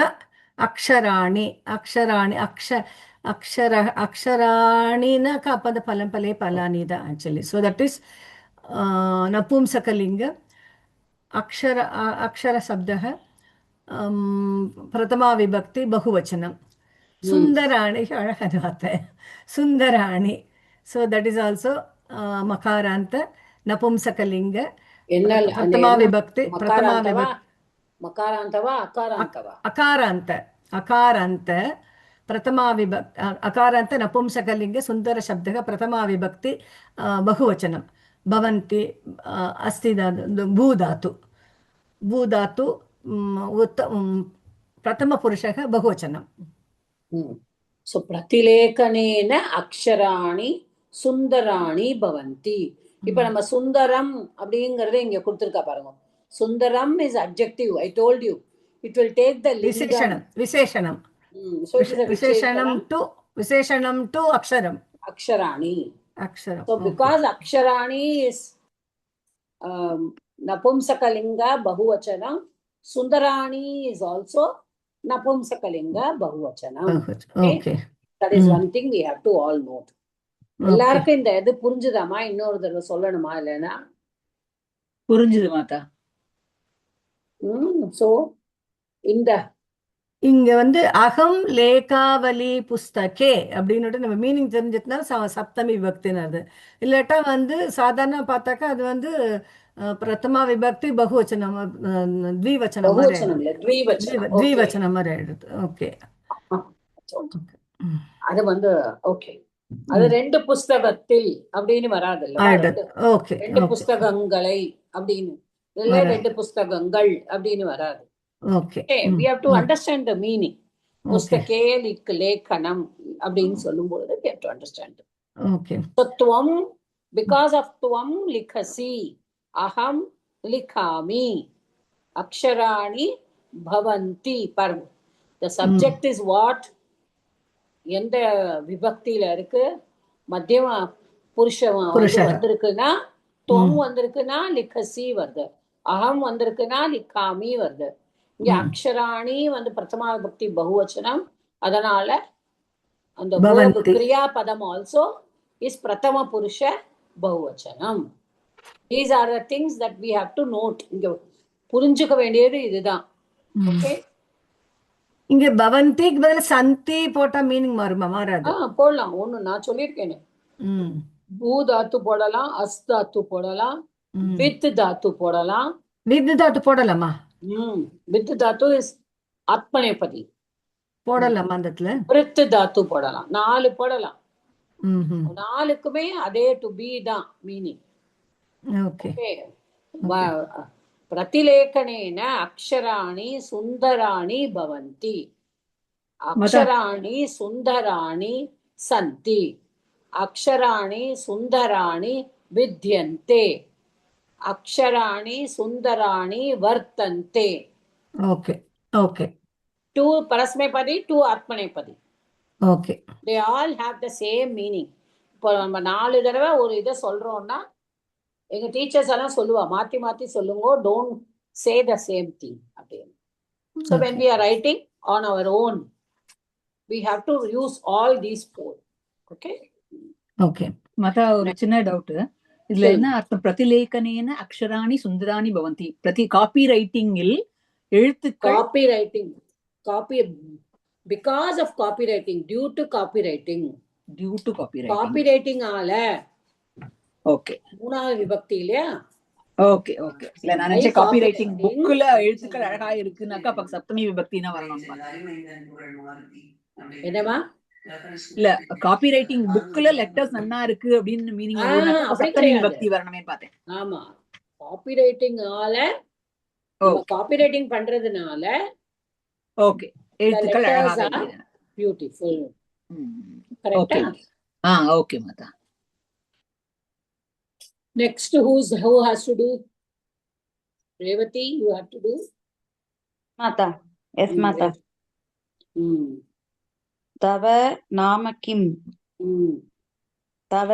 अक्षराणि अक्षराणि अक्षराणि न पदफलं फले फलानि the actually so that is नपुंसकलिङ्ग अक्षरशब्दः प्रथमा विभक्ति बहुवचनं सुन्दराणि सुन्दराणि so that is also मकारान्त नपुंसकलिङ्ग प्रथमा विभक्ति मकारान्तवा अकारान्तवा अकारान्त प्रथमा विभक्ति अकारान्त नपुंसकलिङ्ग सुन्दर शब्दः प्रथमा विभक्ति बहुवचनं भवन्ति अस्ति भूधातु प्रथमपुरुषः बहुवचनं सो प्रतिलेखनेन अक्षराणि सुन्दराणि भवन्ति இப்ப நம்ம சுந்தரம் அப்படிங்கறத இங்க கொடுத்திருக்கா பாருங்க Sundaram is adjective I told you it will take the விசேஷணம் so it is a விசேஷணம் to அக்ஷராணி so because அக்ஷராணி is napumsakalinga bahuvachanam sundarani is also napumsakalinga bahuvachanam okay that is one thing we have to all note எல்லாருக்கும் இந்த இது புரிஞ்சுதாமா இன்னொரு தடவை சொல்லணுமா இல்லைன்னா புரிஞ்சுது மாதா so இந்த இங்க வந்து அகம் லேகாவலி புஸ்தகே அப்படின்னு நம்ம மீனிங் தெரிஞ்சதுனால சப்தமி விபக்தின்னு அது இல்லாட்டா வந்து சாதாரண பார்த்தாக்கா அது வந்து பிரதமா விபக்தி பகுவச்சனம் த்விவச்சனம் மாதிரி ஆயிடுது ஓகே அது வந்து ஓகே அது ரெண்டு புஸ்தகத்தில் அப்படின்னு வராதுல்ல ரெண்டு புஸ்தகங்களை அப்படின்னு இல்ல ரெண்டு புஸ்தகங்கள் அப்படின்னு வராது okay we have to understand the meaning புஸ்தகே லேಖனம் அப்படின்னு சொல்லும்போது we have to understand okay so tvam because of tvam likhasi aham likhami aksharani bhavanti par the subject is what எந்த விபக்தியில இருக்கு மத்தியம புருஷம் வந்திருக்குன்னா தொம் வந்திருக்குன்னா லிக்கசி வருது அகம் வந்திருக்குன்னா லிக்காமி வருது இங்க அக்ஷராணி வந்து பிரதமா விபக்தி பகுவச்சனம் அதனால அந்த கிரியா பதம் ஆல்சோ இஸ் பிரதம புருஷ பகுவச்சனம் these are the things that we have to note இங்க புரிஞ்சுக்க வேண்டியது இதுதான் ஓகே இங்க பவந்திக்கு பதிலா சந்தி போட்டா மீனிங் மாறுமா மாறாது போடலாம் ஒண்ணு நான் சொல்லியிருக்கேனே பூ தாத்து போடலாம் அஸ் தாத்து போடலாம் வித் தாத்து போடலாம் வித் தாத்து போடலாமா வித் தாத்து இஸ் ஆத்மநேபதி போடலாமா அந்த இடத்துல வித் தாத்து போடலாம் 4 போடலாம் 4க்குமே அதே டு பி தான் மீனிங் ஓகே प्रतिलेखनेन अक्षराणि सुन्दराणि भवन्ति अक्षराणि सुन्दराणि सन्ति अक्षराणि सुन्दराणि विद्यन्ते अक्षराणि सुन्दराणि वर्तन्ते ओके ओके 2 परस्मैपदी 2 आत्मनेपदी okay they all have the same meaning இப்போ நம்ம 4 தடவை ஒரு இதை சொல்றோம்னா எங்க டீச்சர்ஸ் எல்லாம் சொல்லுவா மாத்தி மாத்தி சொல்லுங்க don't say the same thing அப்படின்னு so when we are writing on our own we have to use all these 4 okay okay மாதா ஒரு சின்ன டவுட் இதுல என்ன அர்த்தம் பிரதிலேகனேன அக்ஷராணி சுந்தராணி பவந்தி பிரதி காப்பி ரைட்டிங்கில் எழுத்துக்கள் copy because of copywriting due to copywriting ஆல ஓகே மூணாவது விபக்தி இல்லையா ஓகே ஓகே இல்ல நான் நினைச்ச காப்பி ரைட்டிங் புக்ல எழுத்துக்கள் அழகா இருக்குனாக்கா அப்ப சப்தமி விபக்தினா வரணும் என்னமா இல்ல காப்பி ரைட்டிங் புக்ல லெட்டர்ஸ் நன்னா இருக்கு அப்படின்னு மீனிங் வருதுனாக்கா அப்படி சப்தமி கிடையாது. விபக்தி வரணுமே பார்த்தேன். ஆமா, காப்பி ரைட்டிங்கால நம்ம காப்பி ரைட்டிங் பண்றதுனால ஓகே, எழுத்துக்கள் letters அழகாக are எழுதின. beautiful. ஓகே கரெக்டா? Okay Mata. Next, who has to do? Revati, you have to do. Mata. S மாதா. தவ நாம கிம்? தவ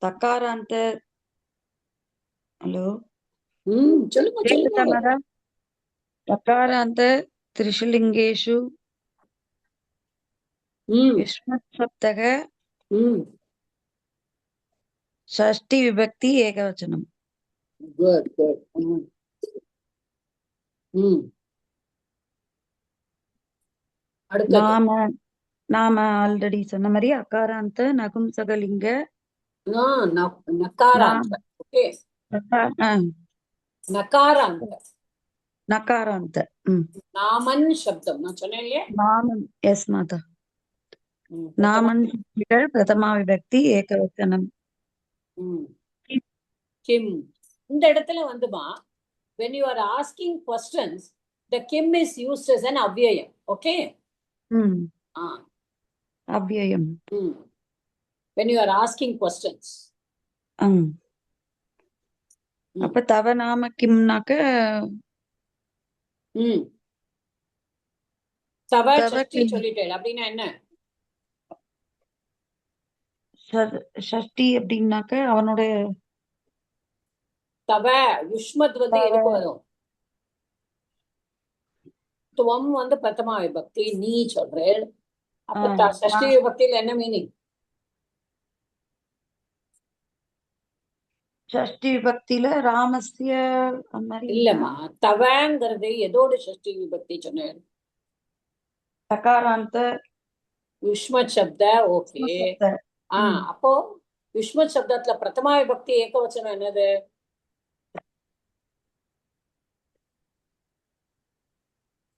தக்காராந்த. ஹலோ, சொல்லுங்க கேக்குதா சொல்லுங்க. மாதா? தக்காராந்த திரிஷுலிங்கேஷு யுஷ்மத் சப்தக ஷஷ்டி விபக்தி ஏகவச்சனம். Good, good. அடுத்தது நாம ஆல்ரெடி சொன்ன மாதிரி அகாராந்த நகும்சகலிங்க நகாராந்த. ஓகே, நகாராந்த. நகாராந்த. நாமன் சப்தம் நான் சொன்னேன் இல்லையா? நாமன். எஸ் மாதா. நாமன் பிரதமா விபக்தி ஏகவச்சனம். கிம் இந்த இடத்துல வந்துமா, when you are asking questions, the kim is used as an avyayam. Okay? அவ்யயம். When you are asking questions. அப்ப தவ நாம கிம்னாக்க தவ ஷஷ்டி சொல்லிட்டேன் அப்படின்னா என்ன? ஷஷ்டி அப்படின்னாக்க அவனுடைய தவ யுஷ்மத் வந்து எதுக்கு வரும்? துவம் வந்து பிரதமா விபக்தி, நீ சொல்றேன். அப்ப ஷஷ்டி விபக்தியில என்ன மீனிங்? ஷஷ்டி விபக்தியில ராமஸ்ய இல்லம்மா, தவங்கிறது எதோட ஷஷ்டி விபக்தி சொன்னேன்? தகாராந்த யுஷ்மத் சப்த. ஓகே. அப்போ யுஷ்மத் சப்தத்துல பிரதமா விபக்தி ஏகவச்சனம் என்னது?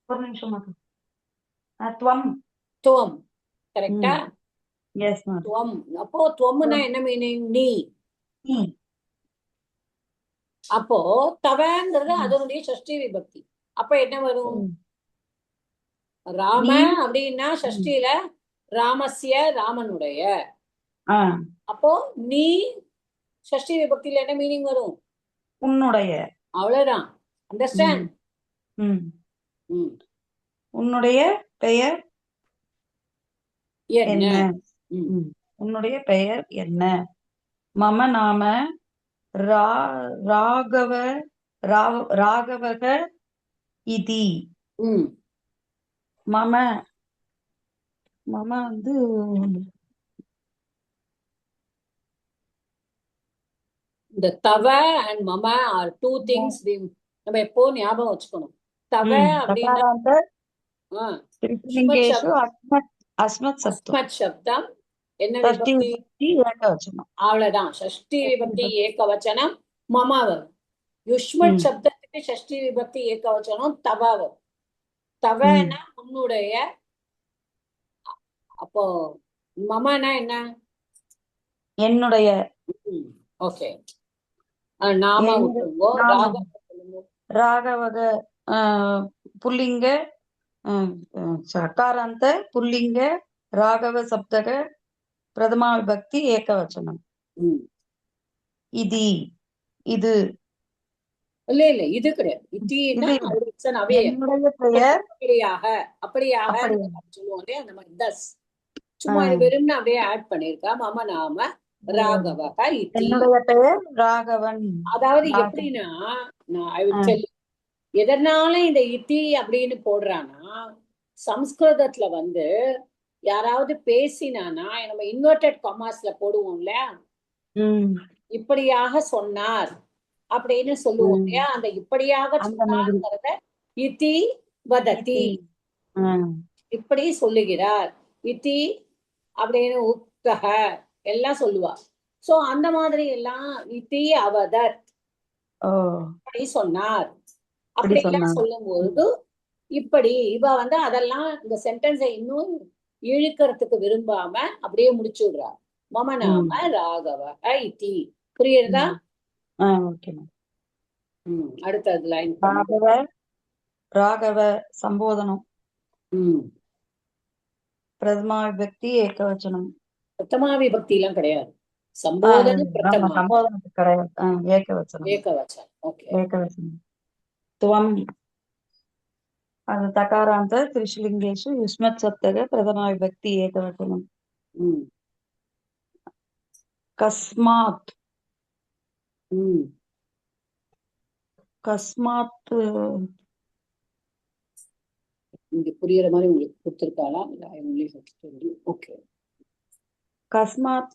ஒரு நிமிஷம். துவம். துவம். கரெக்டா? Yes ma'am. துவம். அப்போ துவம்னா என்ன மீனிங்? நீ. அப்போ தவங்கிறது அதனுடைய ஷஷ்டி விபக்தி. அப்ப என்ன வரும்? ராம அப்படின்னா ஷஷ்டியில ராமஸ்ய, ராமனுடைய. அப்போ நீ ஷஷ்டி விபக்தியில என்ன மீனிங் வரும்? உன்னுடைய. அவ்வளவுதான். அண்டர்ஸ்டாண்ட்? உன்னுடைய பெயர் என்ன? உன்னுடைய பெயர் என்ன? மம நாம ராகவக இதி. மம வந்து இந்த தவ அண்ட் மம ஆர் டூ திங்ஸ் நம்ம எப்போ ஞாபகம் வச்சுக்கணும். தவ அப்படின்னா அஸ்மத் சப்தம். என்ன விபக்தி? அவ்வளவுதான். ஷஷ்டி விபக்தி ஏகவச்சனம் மம வரும். யுஷ்மத் சப்தத்துக்கு ஷஷ்டி விபக்தி ஏகவச்சனம் தவ வரும். தவனா உன்னுடைய. அப்போ மமனா என்ன? என்னுடைய. ஓகே, நாம விட்டுருங்கோ. ராகவக புல்லிங்க சகாராந்த புல்லிங்க ராகவ சப்தக பிரதமா விபக்தி ஏகவச்சனம். இது இது இல்ல இது கிடையாது. அப்படியாக சொல்லுவோம் இல்லையா? அந்த மாதிரி தஸ் சும்மா இது வெறும்னு அப்படியே ஆட் பண்ணிருக்கா. மம நாம ராகவக இதி. பெயர் ராகவன். அதாவது எப்படின்னா, எதனால இந்த இத்தி அப்படின்னு போடுறானா, சம்ஸ்கிருதத்துல வந்து யாராவது பேசினானா நம்ம இன்வெர்டட் கமாஸ்ல போடுவோம்ல, இப்படியாக சொன்னார் அப்படின்னு சொல்லுவோம் இல்லையா? அந்த இப்படியாக சொன்னார்ங்கிறத இத்தி வதத்தி, இப்படி சொல்லுகிறார். இத்தி அப்படின்னு உக்தக எல்லாம் சொல்லுவா. சோ அந்த மாதிரி எல்லாம் இத்தி அவதத் அப்படி சொன்னார் அப்படி எல்லாம் சொல்லும் பொழுது இப்படி இவ வந்து அதெல்லாம் இந்த சென்டென்ஸை இன்னும் இழுக்கிறதுக்கு விரும்பாம அப்படியே முடிச்சு விடுறா. மம நாம ராகவ ஐதி. புரியுறதா? Okay ma'am. அடுத்தது லைன். ராகவ ராகவ சம்போதனம். பிரதமா விபக்தி ஏகவச்சனம். பிரதமா விபக்தி எல்லாம் கிடையாது. சம்போதன பிரதமா. சம்போதனத்துக்கு கிடையாது. ஏகவச்சனம். ஏகவச்சனம். ஓகே. ஏகவச்சனம். துவம் அது தகாராந்த திரிஷலிங்கேஷு யுஷ்மத் சப்தக பிரதமா விபக்தி ஏகவச்சனம். கஸ்மாத் கஸ்மாத் இங்க புரியுற மாதிரி உங்களுக்கு கொடுத்திருக்காளா? ஓகே. கஸ்மாத்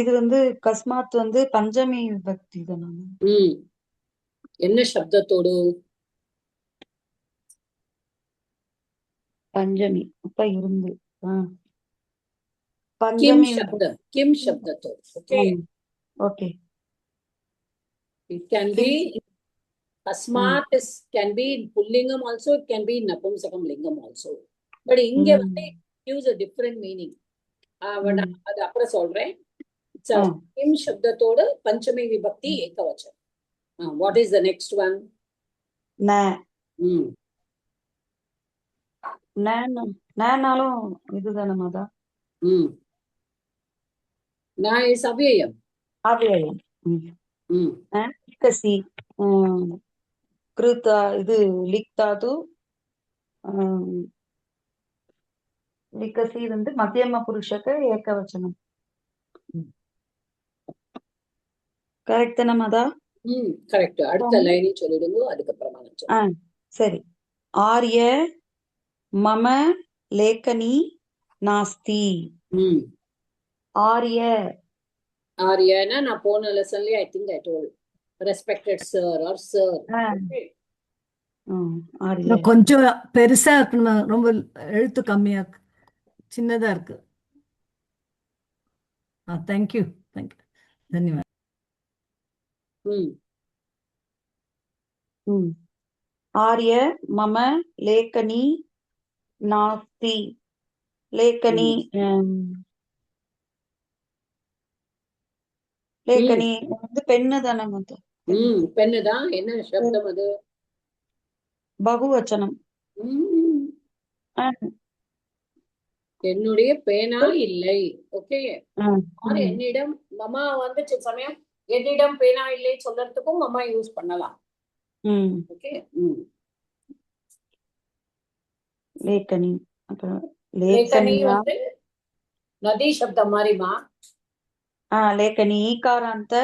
இது வந்து கஸ்மாத் வந்து பஞ்சமி விபக்தி தானே? என்ன சப்தத்தோடு? பஞ்சமி. அப்ப இருந்து கிம் பஞ்சமி சப்தம். கிம் சப்தத்தோடு. Okay. Okay. It can be Kasmat can be Pullingam also, it can be Napumsakam Lingam also. But இங்க வந்து use a different meaning. அது அப்புறம் சொல்றேன். கிம் சப்தத்தோடு பஞ்சமி விபக்தி ஏகவச்சனம். What is the next one? நாலும் இதுதானே மாதா? Na is அவ்யயம். அவ்யயம். கசி கிருதா இது லிக்தாது லிக்கசி வந்து மத்தியம புருஷக ஏகவச்சனம். கரெக்ட் தானே மாதா? கரெக்ட். அடுத்த லைன் சொல்லிடுங்க, அதுக்கப்புறமா நான் சரி. ஆர்ய மம லேக்கனி நாஸ்தி. ஆர்ய ஆர்யனா நான் போன லெசன்லயே I think I told respected sir are sir. கொஞ்சம் பெருசா இருக்கு, ரொம்ப எழுத்து கம்மியா இருக்கு, சின்னதா இருக்கு. Thank you thank you தன்யவாத். ஆர்ய மம லேக்கனி நாஸ்தி. லேக்கனி லேக்கனி வந்து பெண்ணு தானே வந்து? பெண்ணு தான். என்ன சப்தம் அது? பகுவச்சனம். என்னுடைய பேனா இல்லை. ஓகே. என்னிடம் மமா வந்து சில சமயம் என்னிடம் பேனா இல்லை சொல்றதுக்கும் மமா யூஸ் பண்ணலாம். ஓகே. லேக்கனி. லேக்கனி வந்து நதி சப்தம் மாதிரிமா. லேக்கனி ஈகாராந்த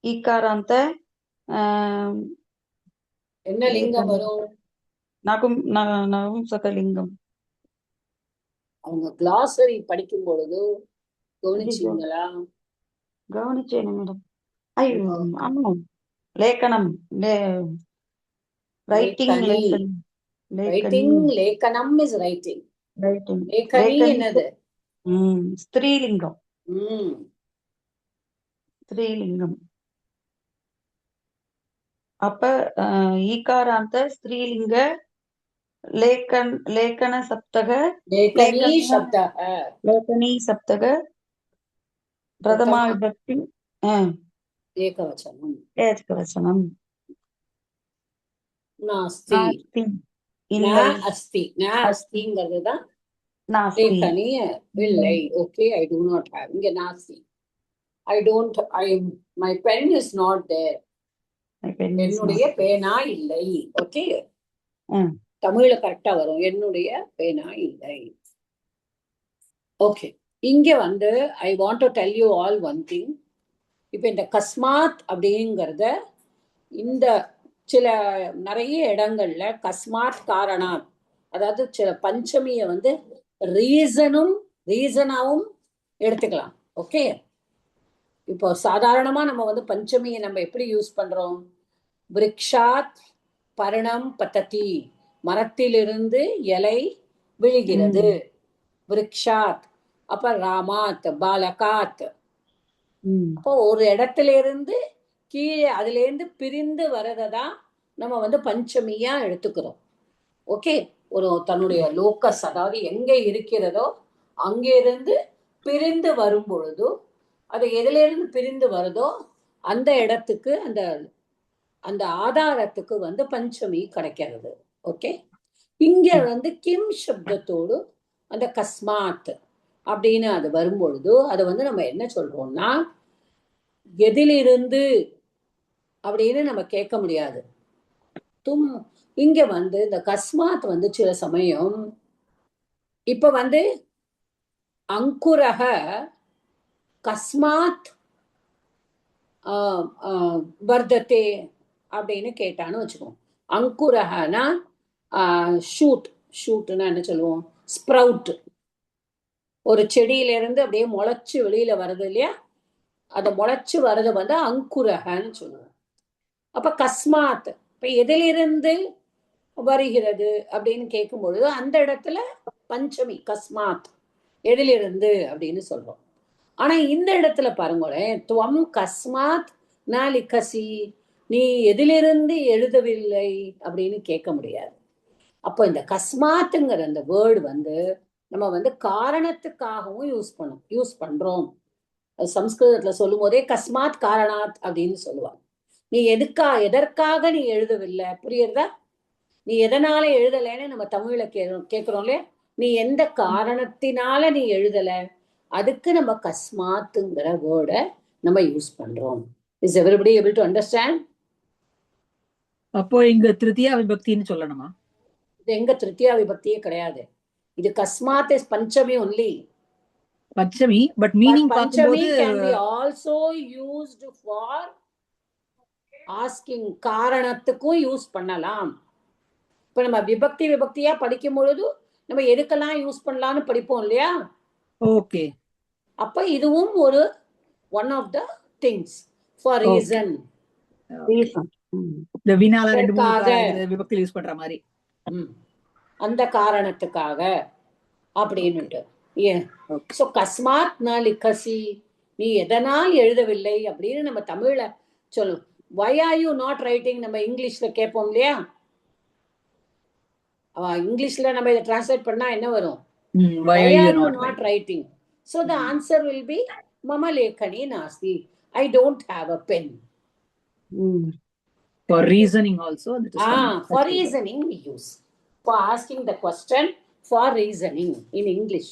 ஈகாராந்த என்ன லிங்கம் வரும்? நபும்சகலிங்கம். அவங்க கிளாசரி படிக்கும் பொழுது கவனிச்சீங்களா? கவனிச்சேன் மேடம். ஐயோ ஆமா, லேக்கனம் ரைட்டிங். ரைட்டிங் லேக்கனம் இஸ் ரைட்டிங். லேக்கனி என்னது? ஸ்திரீலிங்கம். ஸ்திரீலிங்கம். அப்ப ஈகாராந்த ஸ்திரீலிங்க லேக்கன சப்தக லேக்கனி சப்தக பிரதமா விபக்தி ஏகவச்சனம். ஏகவச்சனம். நாஸ்தி. இல்லை. அஸ்தி. அஸ்திங்கிறதுதான் லேக்கனி இல்லை. Okay. I to not have. இங்க நாஸ்தி. I don't, my pen is not there. என்னுடைய பேனா இல்லை. ஓகே. தமிழ்ல கரெக்டா வரும், என்னுடைய பேனா இல்லை. ஓகே. இங்க வந்து I want to tell you all one thing. இப்ப இந்த கஸ்மாத் அப்படிங்கறத இந்த சில நிறைய இடங்கள்ல கஸ்மாத் காரணாத், அதாவது சில பஞ்சமிய வந்து ரீசனாவும் எடுத்துக்கலாம். ஓகே. இப்போ சாதாரணமா நம்ம வந்து பஞ்சமியை நம்ம எப்படி யூஸ் பண்றோம்? விருக்ஷாத் பர்ணம் பத்ததி, மரத்திலிருந்து இலை விழுகிறது. விருக்ஷாத். அப்ப ராமாத் பாலகாத். அப்போ ஒரு இடத்துல இருந்து கீழே அதுலேருந்து பிரிந்து வரதை தான் நம்ம வந்து பஞ்சமியா எடுத்துக்கிறோம். ஓகே, ஒரு தன்னுடைய லோக்கஸ், அதாவது எங்க இருக்கிறதோ அங்கிருந்து பிரிந்து வரும் பொழுது, அது எதிலிருந்து பிரிந்து வருதோ அந்த இடத்துக்கு, அந்த அந்த ஆதாரத்துக்கு வந்து பஞ்சமி கிடைக்கிறது. ஓகே, இங்க வந்து கிம் சப்தத்தோடு அந்த கஸ்மாத் அப்படின்னு அது வரும்பொழுது அது வந்து நம்ம என்ன சொல்றோம்னா, எதிலிருந்து அப்படின்னு நம்ம கேட்க முடியாது. இங்க வந்து இந்த கஸ்மாத் வந்து சில சமயம் இப்ப வந்து அங்குரக கஸ்மாத் வர்தத்தே அப்படின்னு கேட்டான்னு வச்சுக்கோம். அங்குரகனா ஷூட்னா என்ன சொல்லுவோம், ஸ்ப்ரவுட். ஒரு செடியில இருந்து அப்படியே முளைச்சு வெளியில வருது இல்லையா, அதை முளைச்சு வர்றது வந்து அங்குரகன்னு சொல்லுவோம். அப்ப கஸ்மாத் இப்ப எதிலிருந்து வருகிறது அப்படின்னு கேட்கும் பொழுது அந்த இடத்துல பஞ்சமி கஸ்மாத் எதிலிருந்து அப்படின்னு சொல்றோம். ஆனா இந்த இடத்துல பாருங்களேன், துவம் கஸ்மாத் ந லிக்கசி, நீ எதிலிருந்து எழுதவில்லை அப்படின்னு கேட்க முடியாது. அப்போ இந்த கஸ்மாத்துங்கிற அந்த வேர்டு வந்து நம்ம வந்து காரணத்துக்காகவும் யூஸ் பண்றோம். சம்ஸ்கிருதத்துல சொல்லும் போதே கஸ்மாத் காரணாத் அப்படின்னு சொல்லுவாங்க. நீ எதற்காக நீ எழுதவில்லை, புரியுறதா? நீ எதனால எழுதலைன்னு நம்ம தமிழ்ல கேட்கிறோம் இல்லையா, நீ எந்த காரணத்தினால நீ எழுதல, அதுக்கு நம்ம கஸ்மாத்துங்கிற வேர்டை நம்ம யூஸ் பண்றோம். Is everybody able to understand? அப்போ இங்க திருத்தியா விபக்தின்னு சொல்லணுமா? இது எங்க திருத்தியா விபக்தியே கிடையாது. இது கஸ்மாத் இஸ் பஞ்சமி ஒன்லி. பஞ்சமி, பட் மீனிங் பஞ்சமி பார்க்கும்போது can be also used for asking, காரணத்துக்கும் யூஸ் பண்ணலாம். இப்ப நம்ம விபக்தியா படிக்கும் பொழுது நம்ம எதுக்கெல்லாம் யூஸ் பண்ணலாம்னு படிப்போம் இல்லையா? ஓகே, அப்ப இதுவும் ஒரு one of the things for reason. இந்த வினால ரெண்டு மூணு விபக்தி யூஸ் பண்ற மாதிரி, அந்த காரணத்துக்காக அப்படின்னுட்டு. சோ கஸ்மாத் ந லிக்கசி, நீ எதனால் எழுதவில்லை அப்படின்னு நம்ம தமிழ்ல சொல்லும். why are you not writing நம்ம இங்கிலீஷ்ல கேட்போம் இல்லையா? இங்கிலீஷ்ல நம்ம இதை டிரான்ஸ்லேட் பண்ணா என்ன வரும்? why are you not writing? So the answer will be mama lekhani nasti, I don't have a pen. For reasoning also. For reasoning we use. For asking the question, for reasoning in English.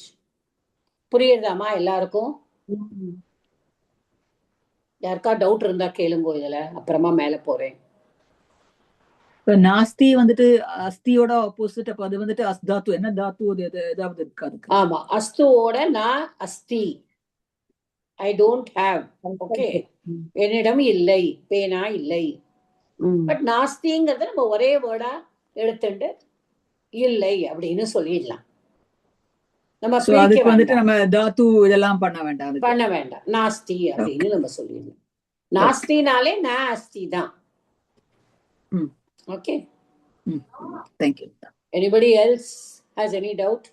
புரியுதாமா எல்லாருக்கும்? யாருக்கா doubt இருந்தா கேளுங்க, இதுல அப்புறமா மேல போறேன். நாஸ்தி வந்துட்டு அஸ்தியோட ஆப்போசிட், அப்ப அது வந்துட்டு அஸ்தாத்து. என்ன தாத்து ஏதாவது இருக்காது? ஆமா, அஸ்துவோட நான் அஸ்தி, ஐ டோன்ட் ஹேவ். ஓகே, என்னிடம் இல்லை, பேனா இல்லை. பட் நாஸ்திங்கிறத நம்ம ஒரே வேர்டா எடுத்துட்டு இல்லை அப்படின்னு சொல்லிடலாம். நம்ம வந்துட்டு நம்ம தாத்து இதெல்லாம் பண்ண வேண்டாம், நாஸ்தி அப்படின்னு நம்ம சொல்லிடலாம். நாஸ்தினாலே நான் அஸ்தி தான். Okay. Thank you. Anybody else has any doubt?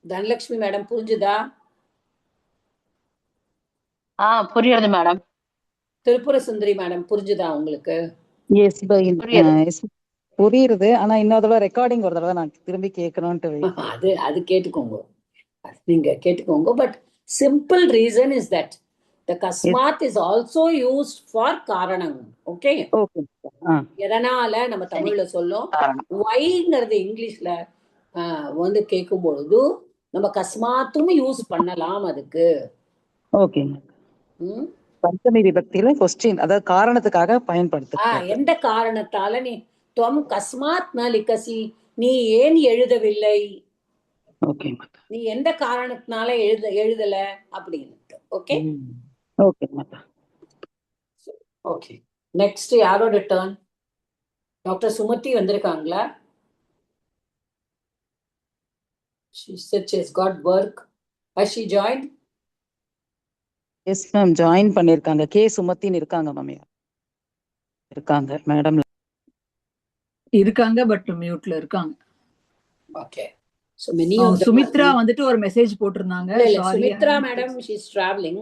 Dhanlakshmi madam, புரிஞ்சுதா? புரியுது மேடம். திருப்புர சுந்தரி மேடம், புரிஞ்சுதா உங்களுக்கு? எஸ் புரியுது. ஆனா இன்னொரு தடவை ரெக்கார்டிங் ஒரு தடவை நான் திரும்பி கேட்கணும்ட்டு அது கேட்டுக்கோங்க, நீங்க கேட்டுக்கோங்க. But simple reason is that the kasmat is also used for காரணம். ஓகே, எதனால நம்ம தமிழ்ல சொல்லும், whyங்கிறது இங்கிலீஷ்ல வந்து கேட்கும் பொழுது நம்ம கஸ்மாத்தும் யூஸ் பண்ணலாம் அதுக்கு. ஓகே, பஞ்சமி விபக்தியில क्वेश्चन, அதாவது காரணத்துக்காக பயன்படுத்து. எந்த காரணத்தால நீ துவம் கஸ்மாத் ந லிக்கசி, நீ ஏன் எழுதவில்லை, ஓகே, நீ எந்த காரணத்தினால எழுதல அப்படின்னு. Okay okay okay. நெக்ஸ்ட் யாரோட டர்ன்? டாக்டர் சுமதி வந்திருக்காங்களா? She said she's got work. Has she joined? Yes ma'am, join பண்ணிருக்காங்க. கே சுமதின்னு இருக்காங்க மேம். இருக்காங்க மேடம், இருக்காங்க, பட் மியூட்ல இருக்காங்க. Okay. So many of them. Sumitra வந்துட்டு ஒரு மெசேஜ் போட்டிருந்தாங்க. Sumitra madam, she is traveling.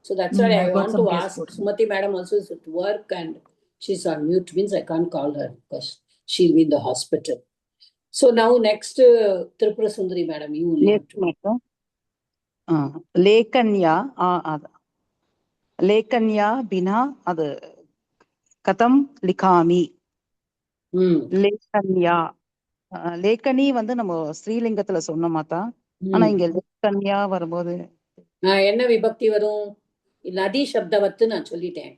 So that's why I I've got want some to case ask. quotes. Sumati madam also is at work and she's on mute, means I can't call her because she'll be in the hospital. So now next, Tripura Sundari madam, you only have to. ಲೇಖನ್ಯ ಲೇಖನ್ಯ ಬಿನಾ ಅದು கதம் லிகாமி. லேக்கன்யா லேக்கனி வந்து நம்ம ஸ்ரீலிங்கத்துல சொன்னோமாத்தா. ஆனா இங்க லேக்கன்யா வரும்போது என்ன விபக்தி வரும்? நதி சப்தவத்து நான் சொல்லிட்டேன்.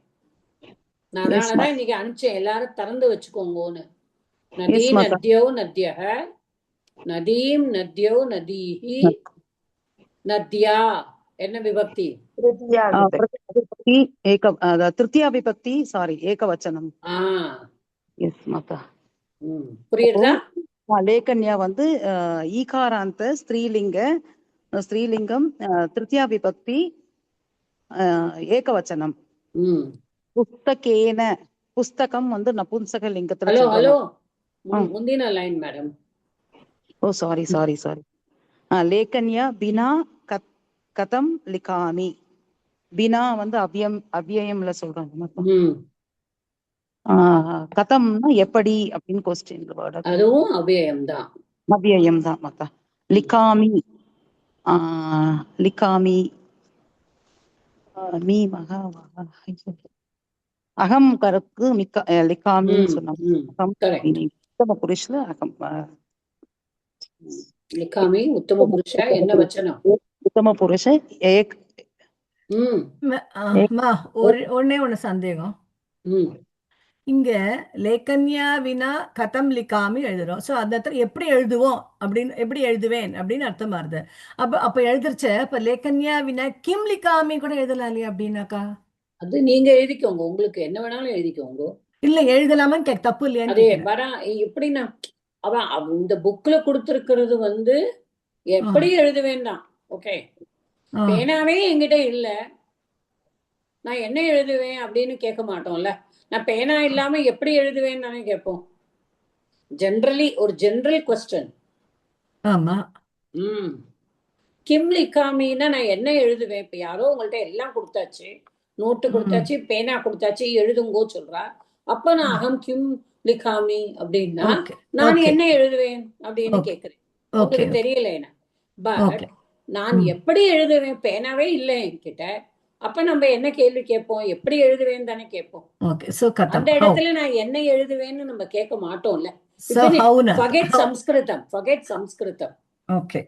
நான் அதனாலதான் இன்னைக்கு அனுப்பிச்சேன், எல்லாரும் திறந்து வச்சுக்கோங்கன்னு. நதி நத்யோ நத்யஹ, நதீம் நத்யோ நதீஹி, நத்யா என்ன விபக்தி? திருத்தியா விபக்தி, சாரி ஏகவச்சனம். எஸ் மாதா. புரியுதா? லேக்கன்யா வந்து ஈகாராந்த ஸ்திரீலிங்கம் திருத்தியா விபக்தி ஏகவச்சனம். புஸ்தகேன புஸ்தகம் வந்து நபும்சக லிங்கத்துல. ஹலோ முந்தின லைன் மேடம். ஓ சாரி. லேக்கன்யா பினா கதம் லிகாமி. பினா வந்து அவ்யயம்ல சொல்றாங்க. கதம்னா எப்படி அப்படின்னு கொஸ்டின் வேர்ட். அதுவும் அவ்யயம் தான் மத்தா. லிகாமி மீ மகா அகம் கருக்கு லிகாமின்னு சொன்னோம். உத்தம புருஷல அகம். லிகாமி உத்தம புருஷ என்ன வச்சனம்? உத்தம புருஷ ஏக். ஒன்னே ஒண்ணு சந்தேகம். இங்க லேக்கன்யா வினா கதம் லிகாமி எழுதுறோம். சோ அந்த எப்படி எழுதுவோம் அப்படின்னு, எப்படி எழுதுவேன் அப்படின்னு அர்த்தம் வருது. அப்ப எழுதுறச்ச இப்ப லேக்கன்யா வினா கிம் லிகாமி கூட எழுதலாம் இல்லையா அப்படின்னாக்கா? அது நீங்க எழுதிக்கோங்க, உங்களுக்கு என்ன வேணாலும் எழுதிக்கோங்க. இல்ல எழுதலாமான்னு தப்பு இல்லையா? அதே எப்படின்னா அவன் இந்த புக்ல கொடுத்திருக்கிறது வந்து எப்படி எழுதுவேன்தான். ஓகே, பேனாவே என்கிட்ட இல்ல, நான் என்ன எழுதுவேன் அப்படின்னு கேட்க மாட்டோம்ல. நான் பேனா இல்லாம எப்படி எழுதுவேன்னு தானே கேட்போம். ஜெனரலி ஒரு ஜெனரல் கொஸ்டின். ஆமா. கிம் லிகாமின்னா நான் என்ன எழுதுவேன்? இப்ப யாரோ உங்கள்ட்ட எல்லாம் கொடுத்தாச்சு, நோட்டு கொடுத்தாச்சு, பேனா கொடுத்தாச்சு, எழுதுங்கோ சொல்றா. அப்ப நான் அகம் கிம் லிகாமி அப்படின்னா நான் என்ன எழுதுவேன் அப்படின்னு கேக்குறேன். உங்களுக்கு தெரியல என்ன. பட் நான் எப்படி எழுதுவேன்? பேனாவே இல்லை என்கிட்ட. அப்ப நம்ம என்ன கேள்வி கேட்போம்? எப்படி எழுதுவேன்னு தானே கேட்போம். அந்த இடத்துல நான் என்ன எழுதுவேன்னு நம்ம கேட்க மாட்டோம்ல. Forget Sanskritam. Okay.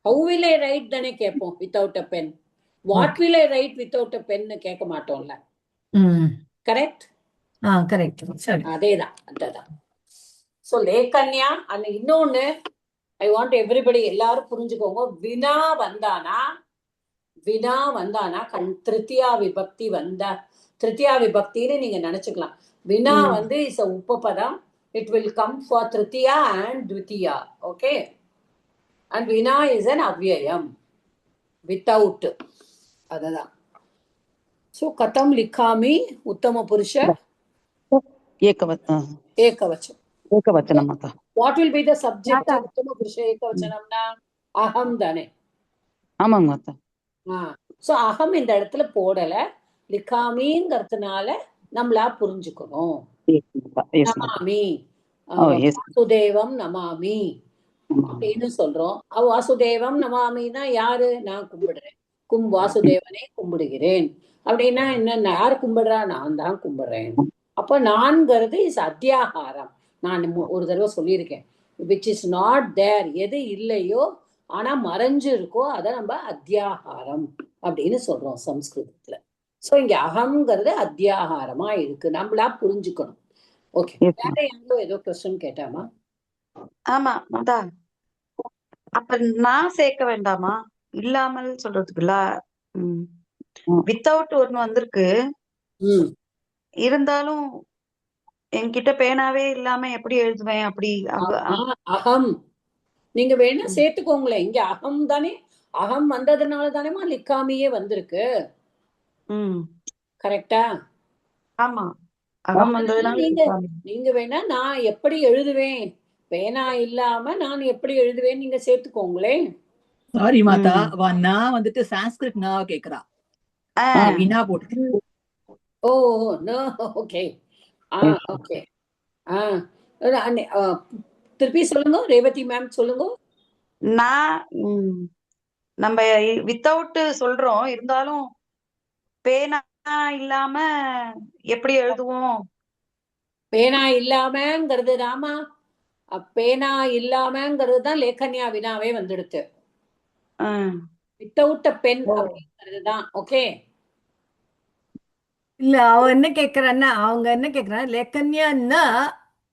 How will I write தானே கேட்போம், without a pen. What will I write without a pen கேட்க மாட்டோம்ல. கரெக்ட்? கரெக்ட். அதேதான். சோ லேக்கன்யா. அண்ட் இன்னொன்னு ஐ வாண்ட் எவ்ரிபடி எல்லாரும் புரிஞ்சுக்கோங்க. வினா வந்தானா திருத்தியா விபக்தி திருத்தியா விபக்தின்னு நீங்க நினைச்சுக்கலாம். வினா வந்து இஸ் உபபதம். இட் வில் கம் ஃபார் திருத்தியா அண்ட் த்விதியா. ஓகே, அண்ட் வினா இஸ் an அவ்யயம் வித்தவுட். அதுதான். சோ கதம் லிகாமி உத்தம புருஷ ஏகவச்சனம். What will be the subject of உத்தம புருஷ ஏகவச்சனம்னா அகம் தானே. ஆமாங்க மாதா. சோ அகம் இந்த இடத்துல போடல, லிகாமிங்கிறதுனால நம்மளா புரிஞ்சுக்கணும். நமாமி, வாசுதேவம் நமாமி அப்படின்னு சொல்றோம். வாசுதேவம் நமாமின்னா யாரு? நான் கும்பிடுறேன், வாசுதேவனை கும்பிடுகிறேன் அப்படின்னா என்ன? யாரு கும்பிடுறா? நான் தான் கும்பிடுறேன். அப்ப நான்கிறது இஸ் அத்தியாகாரம். நான் ஒரு தடவை சொல்லியிருக்கேன், which is not there. எது இல்லையோ ஆனா மறைஞ்சு இருக்கோ அத நம்ம அத்தியாகாரம் அப்படின்னு சொல்றோம் சம்ஸ்கிருதத்துல. சோ இங்க அகம்ங்கிறது அத்தியாகாரமா இருக்கு, நம்மளா புரிஞ்சுக்கணும். ஓகே, வேற யாரோ ஏதோ கொஸ்டின் கேட்டாமா? ஆமா அதான். அப்ப நான் சேர்க்க வேண்டாமா? இல்லாமல் சொல்றதுக்குள்ள வித்தவுட் ஒண்ணு வந்திருக்கு. இருந்தாலும் என்கிட்ட பேனாவே இல்லாம எப்படி எழுதுவேன்? அப்படி அகம் நீங்க வேணா சேர்த்துக்கோங்களேன். இங்க அகம் தானே, அகம் வந்ததுனால தானேமா லிக்காமியே வந்திருக்கு. கரெக்டா? ஆமா, அகம் வந்ததுனால நீங்க வேணா நான் எப்படி எழுதுவேன், பேனா இல்லாம நான் எப்படி எழுதுவேன் நீங்க சேர்த்துக்கோங்களேன். சாரி மாதா, நான் வந்துட்டு சான்ஸ்கிரிட் நான் கேக்குறா. ஆஹ் வினா போட்டு ஓ நோ, ஓகே. ஓகே. திருப்பி சொல்லுங்க ரேவதி மேம், சொல்லுங்க. நான் நம்ம வித்தவுட் சொல்றோம், இருந்தாலும் பேனா இல்லாம எப்படி எழுதுவோம்? பேனா இல்லாமங்கிறது ராமா, பேனா இல்லாமங்கிறது தான் லேக்கன்யா வினாவே வந்துடுது. வித்தவுட் அ பென் ஓ. அப்படிங்கிறது தான். ஓகே. இல்ல அவன் என்ன கேக்குறான்னா, அவங்க என்ன கேக்குறாங்க, லேக்கன்யான்னா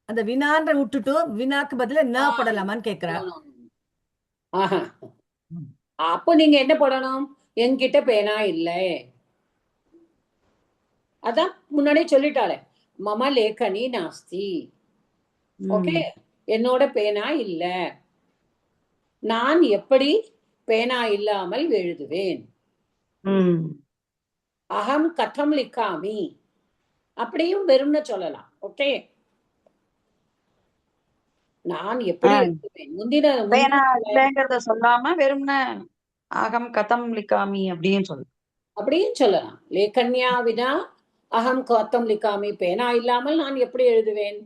அந்த வினான்ற விட்டுட்டு வினாக்கு பதிலா ந போடலாமான்னு கேக்குறா. ஆஹா. அப்போ நீங்க என்ன போடணும்? என்கிட்ட பேனா இல்லை. அதான் முன்னாடியே சொல்லிட்டாளே, மம லேக்கனி நாஸ்தி. ஓகே, என்னோட பேனா இல்ல. நான் எப்படி பேனா இல்லாமல் எழுதுவேன்? அகம் கதம் லிக்காமி, அப்படியும் வெறும்னு சொல்லலாம். ஓகே, நான் எப்படி எழுதுவேன்? பேனா முந்தின இல்லைங்கிறத சொல்லாம வெறும்ன அகம் கதம் லிக்காமி அப்படின்னு சொல்லு. அப்படியும் சொல்லலாம். லேக்கன்யா வினா அகம் கதம் லிக்காமி, பேனா இல்லாமல் நான் எப்படி எழுதுவேன்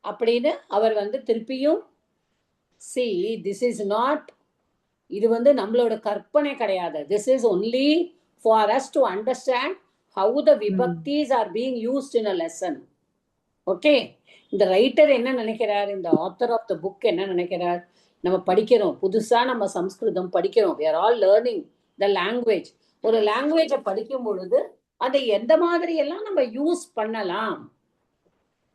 அப்படின்னு அவர் திருப்பியும் see, this is not, இது நம்மளோட கற்பனை கிடையாது. This is only for us to understand how the vibhaktis are being used in a lesson. Okay, இந்த ரைட்டர் என்ன நினைக்கிறார், இந்த ஆத்தர் ஆஃப் த புக் என்ன நினைக்கிறார்? நம்ம படிக்கிறோம், புதுசா நம்ம சம்ஸ்கிருதம் படிக்கிறோம். we are all learning the language. ஒரு லாங்குவேஜை படிக்கும் பொழுது அதை எந்த மாதிரி எல்லாம் நம்ம யூஸ் பண்ணலாம்.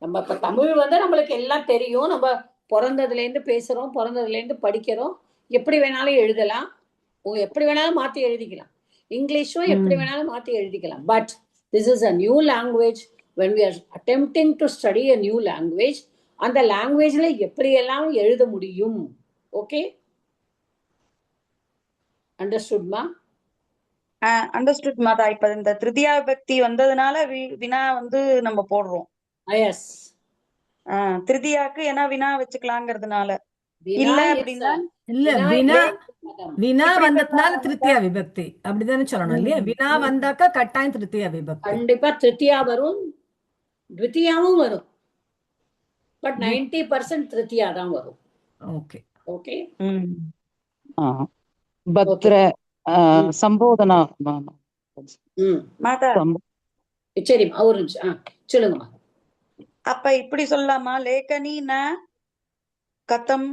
நம்ம இப்ப தமிழ் நம்மளுக்கு எல்லாம் தெரியும். நம்ம பிறந்ததுல இருந்து பேசுறோம், பிறந்ததுல இருந்து படிக்கிறோம். எப்படி வேணாலும் எழுதலாம், எப்படி வேணாலும் மாத்தி எழுதிக்கலாம். இங்கிலீஷும் எப்படி வேணாலும் மாத்தி எழுதிக்கலாம். But this is a new language. when we are attempting to study a new language, அந்த லாங்குவேஜ்ல எப்படி எல்லாம் எழுத முடியும். ஓகே, அண்டர்ஸ்டுட்மா? அண்டர்ஸ்டுட் மாதா. இப்ப இந்த திருதியா விபக்தி வந்ததுனால வினா நம்ம போடுறோம். எஸ், திருதியாக்கு ஏன்னா வினா வச்சுக்கலாங்கிறதுனால. வினா இல்ல is அப்படின்னா இல்ல வினா வினா பதம். வினா இப்படி வந்ததுனால சொன்னா திருத்தியா விபக்தி அப்படிதானே சொல்லணும் இல்லையா? வினா வந்தாக்கா கட்டாயம் திருத்தியா விபக்தி. கண்டிப்பா திருத்தியா வரும், த்வித்தியாவும் வரும். பட் 90% திருத்தியா தான் வரும். ஓகே. ஓகே, பத்ர சம்போதனா மாதா. சரி ஒரு நிமிஷம் சொல்லுங்கம்மா. அப்ப இப்படி சொல்லலாமா? லேக்கனி ந கதம்.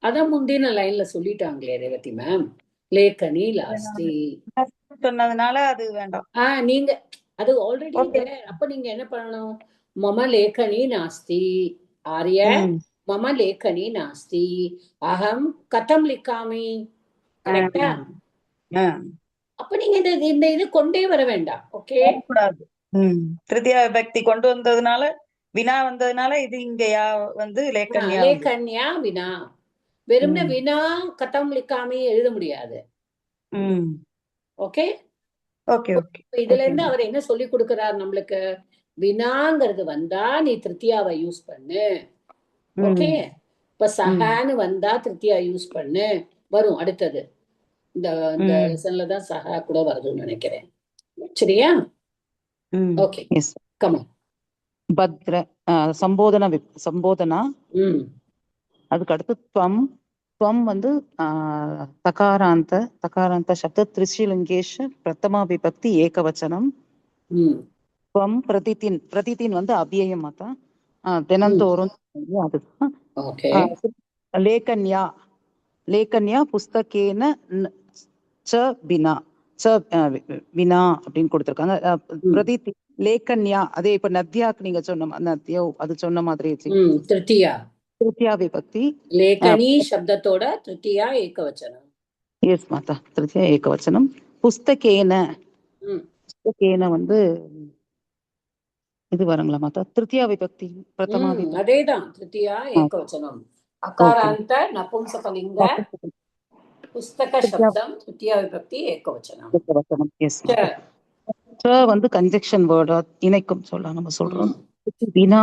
அதான் முந்தின லைன்ல சொல்லிட்டாங்களே ரேவதி மேம், லேக்கனி லாஸ்தி சொன்னதுனால அது வேண்டாம். நீங்க அது ஆல்ரெடி. அப்ப நீங்க என்ன பண்ணணும்? மம லேக்கனி நாஸ்தி, ஆர்ய மம லேக்கனி நாஸ்தி, அகம் கதம் லிக்காமி. கரெக்டா? அப்ப நீங்க இந்த இது கொண்டே வர வேண்டாம். ஓகே, கூடாது. திருத்தியா விபக்தி கொண்டு வந்ததுனால, வினா வந்ததுனால இது இங்க லேக்கன்யா. லேக்கன்யா வினா. வெறும்ன வினா கதம் லிக்காமி எழுத முடியாது. Okay, okay okay. இதுல இருந்து அவர் என்ன சொல்லி கொடுக்கிறார் நம்மளுக்கு? வினாங்கிறது வந்தா நீ திருத்தியாவை யூஸ் பண்ணு. ஓகே, இப்ப சஹான்னு வந்தா திருத்தியா யூஸ் பண்ணு வரும். அடுத்தது இந்த லெசன்ல தான் சஹா கூட வருதுன்னு நினைக்கிறேன். சரியா? Okay, comma. பத்ர சம்போதனா. அதுக்கு அடுத்து துவம். துவம் தகாராந்த சப்த திரிஷிலிங்கேஷ பிரதமா விபக்தி ஏகவச்சனம். துவம் பிரதிதின். பிரதிதின் அவ்யயம் மாதா, தினந்தோறும். அதுதான் லேக்கன்யா. லேக்கன்யா புஸ்தகேன ச வினா. ச வினா அப்படின்னு கொடுத்திருக்காங்க. பிரதிதி லேக்கன்யா. அதே இப்ப நத்யாக்கு நீங்க சொன்ன நத்யோ அது சொன்ன மாதிரி திருத்தியா திருத்தியா விபக்தி. லேக்கனி சப்தத்தோட திருத்தியா ஏகவச்சனம். எஸ் மாதா, திருத்தியா ஏகவச்சனம். புஸ்தகேன. புஸ்தகேன இது வருங்களா மாதா? திருத்தியா விபக்தி பிரதமா விபக்தி. அதேதான், திருத்தியா ஏகவச்சனம். அகாராந்த நபும்சகலிங்க புஸ்தக சப்தம் திருத்தியா விபக்தி ஏகவச்சனம். எஸ் மாதா. கன்ஜெக்ஷன் வேர்டா இணைக்கும் சொல்ல நம்ம சொல்றோம். வினா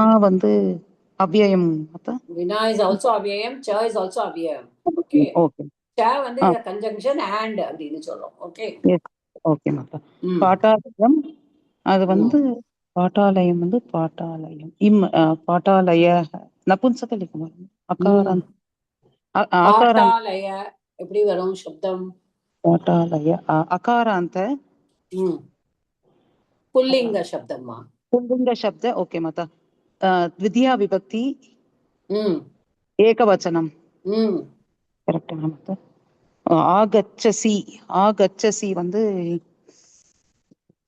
அவ்யயம் மாதா. வினா இஸ் ஆல்சோ அவ்யயம், ச இஸ் ஆல்சோ அவ்யயம். Okay, okay. வந்து ஆ. கன்ஜங்ஷன் அண்ட் அப்படின்னு சொல்றோம். ஓகே. ஓகே மாதா. பாட்டாலயம் அது வந்து பாட்டாலயம் வந்து பாட்டாலயம் பாட்டாலய நபும்சகலிங்கம் வரும். அகாராந்த் ஆகாராந்த் பாட்டாலய எப்படி வரும் சப்தம்? பாட்டாலய அகாராந்த புல்லிங்க சப்தம்மா. पुल्लिंग शब्द ओके माता द्वितीया विभक्ति एकवचनम करेक्ट माता ஆகச்சசி ஆகச்சசி வந்து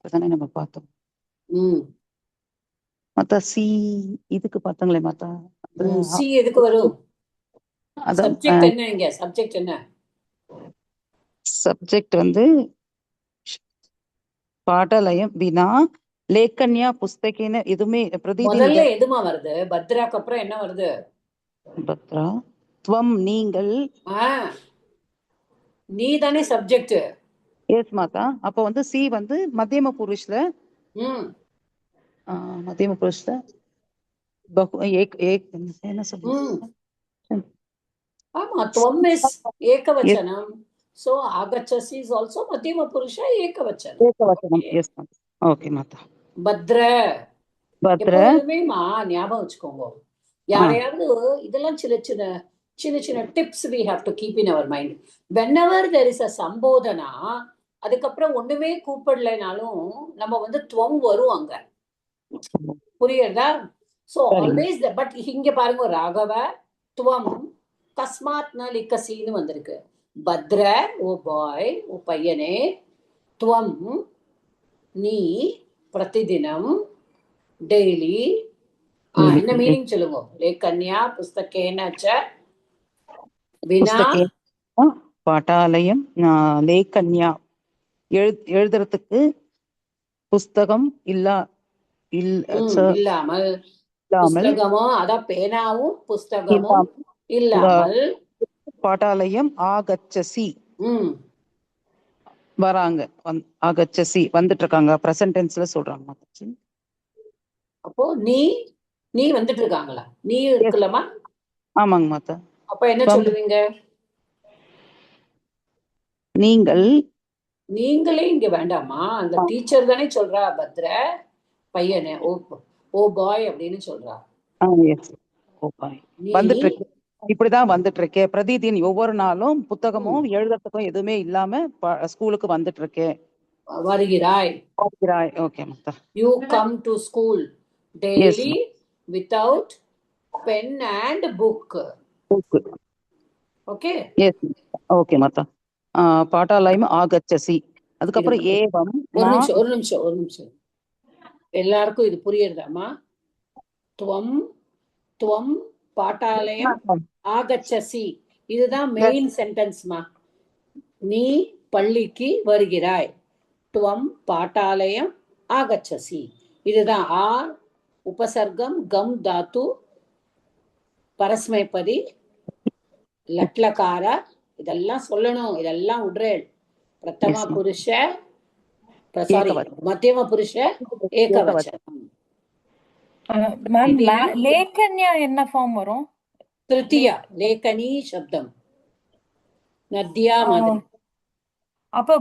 அதானே நம்ம பார்த்தோம். மாதா சி இதுக்கு பார்த்தங்களே மாதா. சி எதுக்கு வரும்? சப்ஜெக்ட் என்ன இங்க? சப்ஜெக்ட் என்ன? சப்ஜெக்ட் வந்து பாட்டாலயம் வினா லேக்கன்யா புஸ்தகேன எதுவுமே முதல்ல எதுமா வருது? பத்ராக்கு அப்புறம் என்ன வருது? பத்ரா துவம் நீங்கள். நீ தானே சப்ஜெக்ட். எஸ் மாதா. அப்ப வந்து சி வந்து மத்தியம புருஷ்ல மத்தியம புருஷ்ல என்ன சொல்லுங்க? ஆமா, துவம் is ஏகவச்சனம். So agachasi is also madhyama purusha ekavachanam. Ekavachanam. Yes ma'am. Okay மாதா. பத்ர எப்போதுமே ஞாபகம் வச்சுக்கோங்க. யாரையாவது இதெல்லாம் சின்ன சின்ன tips we have to keep in our mind. Whenever there is a சம்போதனா அதுக்கப்புறம் ஒண்ணுமே கூப்பிடலைனாலும் நம்ம வந்து துவம் வரும் அங்க. புரியுதா? So always பட் இங்க பாருங்க ராகவ துவம் கஸ்மாத் ந லிக்கசின்னு வந்திருக்கு. பத்ர ஓ பாய் ஓ பையனே, துவம் நீ பிரதிதினம் டெய்லி என்ன மீனிங் சொல்லுங்க? லேக்கன்யா புஸ்தகேன ச வினா பாட்டாலயம் லேக்கன்யா எழுதுறதுக்கு புஸ்தகம் இல்லாமல் புஸ்தகமோ அதான் பேனாவும் புஸ்தகமும் இல்லாமல் பாட்டாலயம் ஆகச்சசி வராங்க. ஆகச்சசி வந்துட்டு இருக்காங்க. பிரசன்ட் டென்ஸ்ல சொல்றாங்க. அப்போ நீ வந்துட்டு இருக்காங்களா? நீ இருக்கலமா? ஆமாங்க மாதா. அப்ப என்ன சொல்லுவீங்க? நீங்களே இங்க வேண்டாமா? அந்த டீச்சர் தானே சொல்றா பத்ர பையனே ஓ பாய் அப்படின்னு சொல்றா. வந்துட்டு இருக்கு. இப்படிதான் வந்துட்டு இருக்கே பிரதிதின் ஒவ்வொரு நாளும் புத்தகமும் எழுதுறதுக்கும் எதுவுமே இல்லாம ஸ்கூலுக்கு வந்துட்டு இருக்கேன். வருகிறாய். Okay Mata. You come to school daily without pen and book. Okay. Yes. Okay மாதா. பாட்டாலயம் ஆகச்சசி அதுக்கப்புறம் ஏவம். ஒரு நிமிஷம் எல்லாருக்கும் இது புரியுறதாமா? துவம் பாட்டாலயம் ஆகச்சசி இதுதான் மெயின் சென்டென்ஸ்மா. நீ பள்ளிக்கு வருகிறாய். துவம் பாட்டாலயம் ஆகச்சசி இதுதான். உபசர்க்கம் கம் தாத்து பரஸ்மைப்பதி லட்லகார இதெல்லாம் சொல்லணும். இதெல்லாம் உட்ரேல். பிரதம புருஷ சாரி மத்தியம புருஷ ஏகவச்சனம். லேக்கன்யா என்ன ஃபார்ம் வரும்? திருத்தியா லேக்கனி சப்தம் நத்யா மாதிரி. அப்ப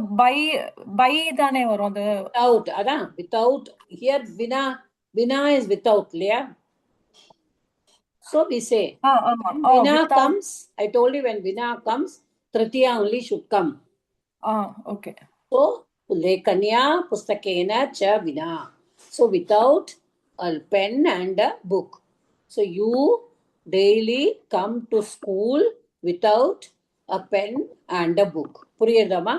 பை தானே வரும் அது. வித்அவுட் அதான் வித்அவுட். ஹியர் வினா இஸ் வித்அவுட் இல்லையா? So we say Vina comes. I told you when Vina comes, Tritiya only should come. Okay. So Lekanya pustakena cha Vina. So without a pen and a book. So you daily come to school without a pen and a book. புரியுதமா?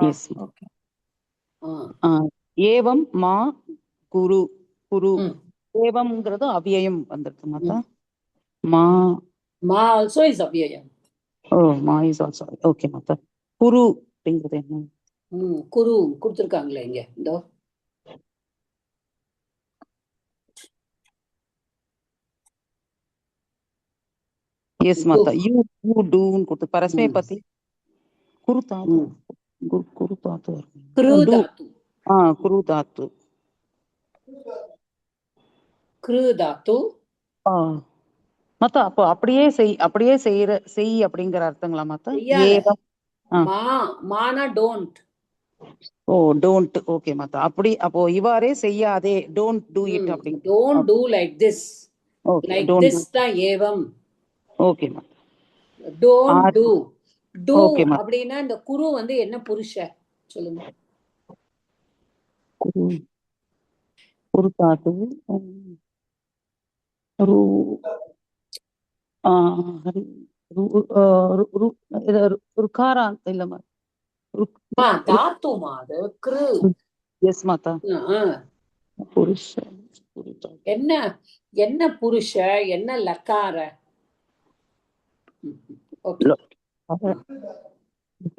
Yes. Okay. ஏவம் மா குரு ஏவம்ங்கிறது அவ்யயம் வந்துருது மாதா. மா also is அவ்யயம். மா is also okay மாதா. குரு அப்படிங்கிறது என்ன? குரு கொடுத்துருக்காங்களே இங்க. இதோ S Mata. You டூன்னு கொடுத்து பரஸ்மை பத்தி குரு தாத்து குரு தாத்து கிரு தாத்து மத்த அப்போ அப்படியே செய் அப்படிங்கிற அர்த்தங்களா மத்த செய்யாத. ஏவம் மானா டோன்ட். O don't. ஓகே மத்த அப்போ இவ்வாறே செய்யாதே, டோன்ட் டூ இட் அப்படிங்க. Don't do like this. Okay like don't this தான் ஏவம். ஓகே மத்த. Don't do. டூ ஓகே மத்த. அப்படின்னா இந்த குரு வந்து என்ன புருஷ சொல்லுங்க. ஒரு தாத்து ருக்காரா இல்லம்மா தாத்துமா அது கிரு. எஸ் மாதா. புருஷ என்ன என்ன புருஷ என்ன லக்கார.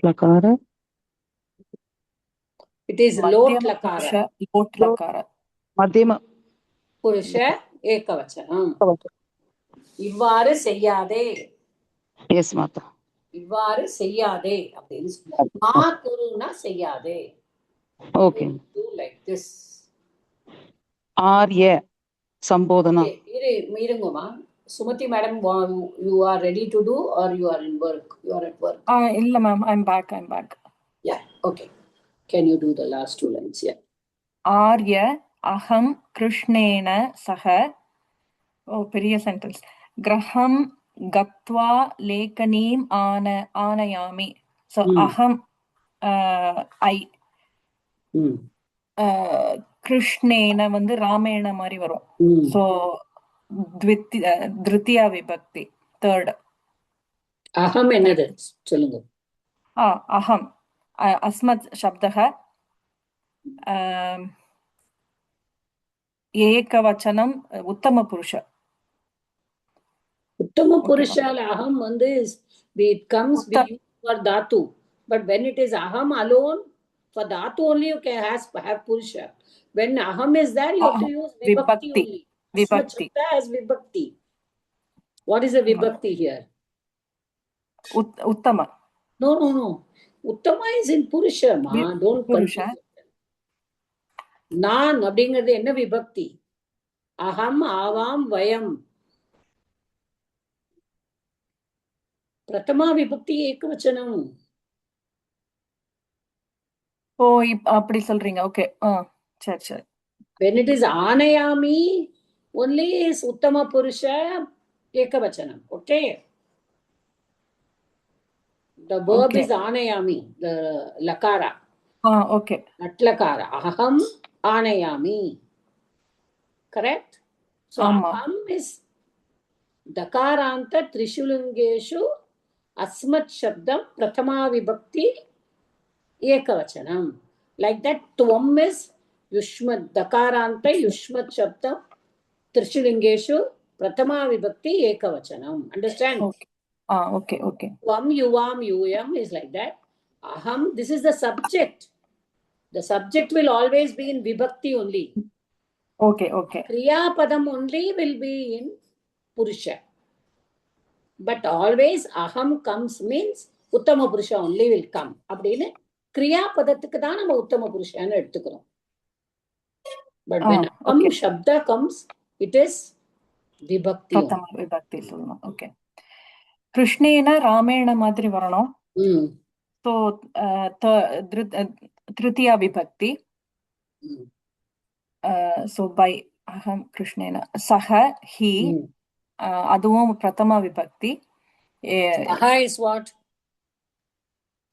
லக்கார. இட் இஸ் லோட் லக்கார. லோட் லக்கார. மத்தியம புருஷ ஏகவச்சனம். இவ்வாறு செய்யாதே. எஸ் மாதா. இவ்வாறு செய்யாதே அப்படின்னு மா குருனா செய்யாதே. ஓகே. Like this. ஆர்ய சம்போதனா. இருங்கம்மா Sumathi madam, you are ready to do or you are in work? You are at work. இல்ல ma'am, I'm back. Yeah, okay. Can you do the last two lines? Yeah. ஆர்ய அகம் கிருஷ்ணேன சக. ஓ பெரிய sentence. கிரகம் கத்வா லேகனீம் ஆனயாமி. So அகம் ஐ. கிருஷ்ணேன வந்து ராமேண மாதிரி வரும். So திருத்தியா விபக்தி தேர்ட். அகம் என்னது சொல்லுங்க. அகம் அஸ்மத் சப்தக ஏகவச்சனம் உத்தம புருஷ. உத்தம புருஷால அகம் வந்து it comes for dhatu, but when it is aham alone, for dhatu only you can have purusha. When aham is there, you have to use vibhakti only. Vibhakti. As vibhakti. What is the vibhakti here? Uttama. No. Uttama is in purusha, ma. Don't purusha. நான் அப்படிங்கிறது என்ன விபக்தி? அகம் ஆவாம் வயம். பிரதமா விபக்தி ஏகவச்சனம். ஓ அப்படி சொல்றீங்க. ஓகே. சரி. When it is ஆனயாமி only is uttama purusha ekavachanam. Okay. The verb is ஆனயாமி, the lakara. Okay. Natlakara. Aham ஆனயாமி. Correct? So aham is dakaranta trishulingeshu asmat shabdam prathama vibhakti ekavachanam. Like that, tvam is yushmat dakaranta yushmat shabdam trishulingeshu prathama vibhakti ekavachanam. Understand? Okay. Tvam yuvam yuyam is like that. Aham, this is the subject. The subject will always be in vibhakti only. Okay. Kriya padam only will be in purusha. But always aham comes means uttama purusha only will come. அப்படின்னு கிரியா பதத்துக்கு தான் நம்ம உத்தம புருஷன்னு எடுத்துக்கிறோம். But when aham shabda comes, it is vibhakti. பிரதம விபக்தி சொல்லணும். Okay. கிருஷ்ணேன ராமேண மாதிரி வரணும். So திருத்தியா விபக்தி. So by aham krishnena saha he, அதுவும் பிரதம விபக்தி. Saha is what?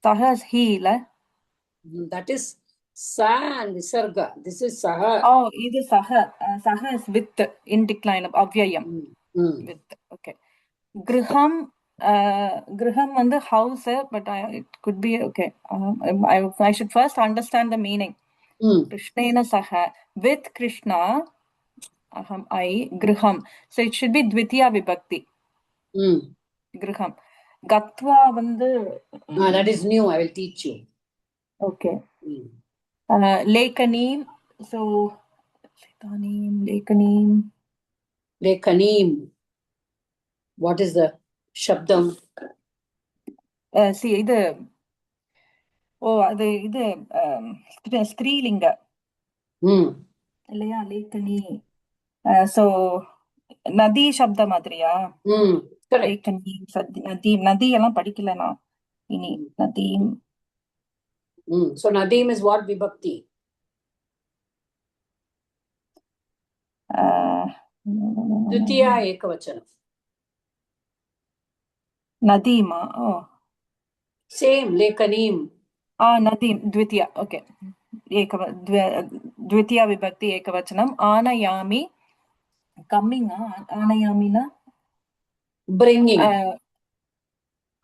Saha is he la. That is sa and visarga. This is saha. இது saha. Saha is with in decline of avyayam. With. Okay. Griham வந்து house, but it could be okay. I should first understand the meaning. Krishnena saha, with Krishna aham I griham. So it should be dvitiya vibhakti. Griham. Gatva வந்து that is new. I will teach you. Okay. Lekaneem. So Lekaneem. What is the shabdam? See இது அது இது ஸ்திரீலிங்க இல்லையா லேக்கனி. So நதி சப்த மாதிரியா? correct. ஏகனி நதி நதி எல்லாம் படிக்கல நான். இனி Nadeem. So Nadeem is what vibhakti? Dvitiya ekavachanam. நதீமா? ஓ Same, Lekaneem. நதீம் द्वितीया. ஓகே. द्वितीया विभक्ति एकवचनम. आनयामि கம்மிங். ஆனயாமினா Bringing.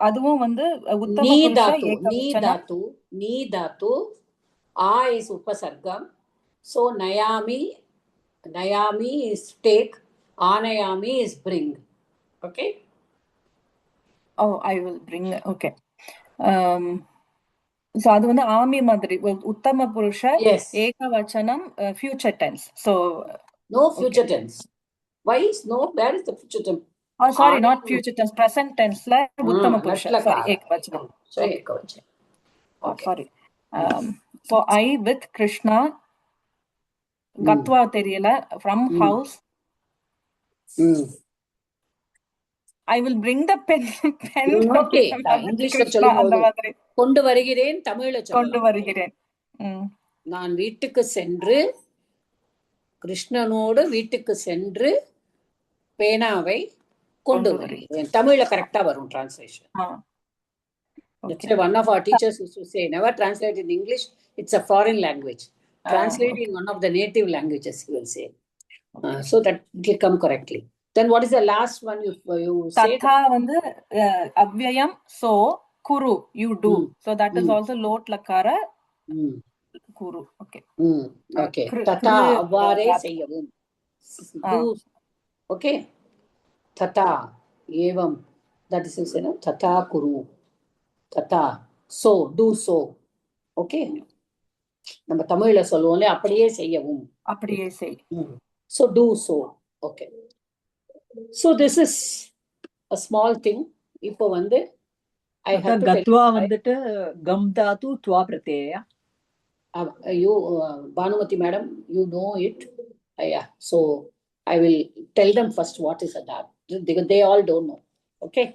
அதுவும் வந்து உத்தம நீ புருஷ தாத்து, ஏகவச்சனம். நீ தாத்து, ஆ is upasargam. So nayami is take, anayami is bring. Okay? Oh, I will bring. Okay. So அது வந்து ஆமி மாதிரி. உத்தம புருஷ ஏகவச்சனம் future tense. So no future tense. Why is no? Where is the future tense? Sorry, not future tense. Present tense ல உத்தம புருஷ. Sorry, ஏகவச்சனம். So ekavachanam. Okay. Sorry. So I with Krishna. கத்வா தெரியல. From house. I will bring the pen. Okay. English சொல்லும்போது கொண்டு வருகிறேன், தமிழ்ல சொல்லலாம். கொண்டு வருகிறேன். நான் வீட்டுக்கு சென்று, கிருஷ்ணனோடு வீட்டுக்கு சென்று பேனாவை கொண்டு வருகிறேன். தமிழ்ல கரெக்டா வரும் translation. Actually, one of our teachers used to say, never translate in English, it's a foreign language. Translate in one of the native languages, he will say. So that it will come correctly. Then what is the last one you say? Tatha வந்து அவ்யயம். So kuru, you do. So that is also lot lakara. Kuru. Okay. Okay. Tatha avvare seyyavum. Do. Okay. Tatha evam. That is, you know, tatha kuru. Tatha. So, do so. Okay. நம்ம தமிழ்ல சொல்லுவோம்ல, அப்படியே செய்யவும். அப்படியே செய். So do so. Okay. So this is a small thing. இப்போ வந்து I have to கத்வா வந்துட்டு come Tattva த்வா பிரத்யயா. You Bhanumati madam, you know it. Yeah. So I will tell them first what is that. They all don't know. Okay.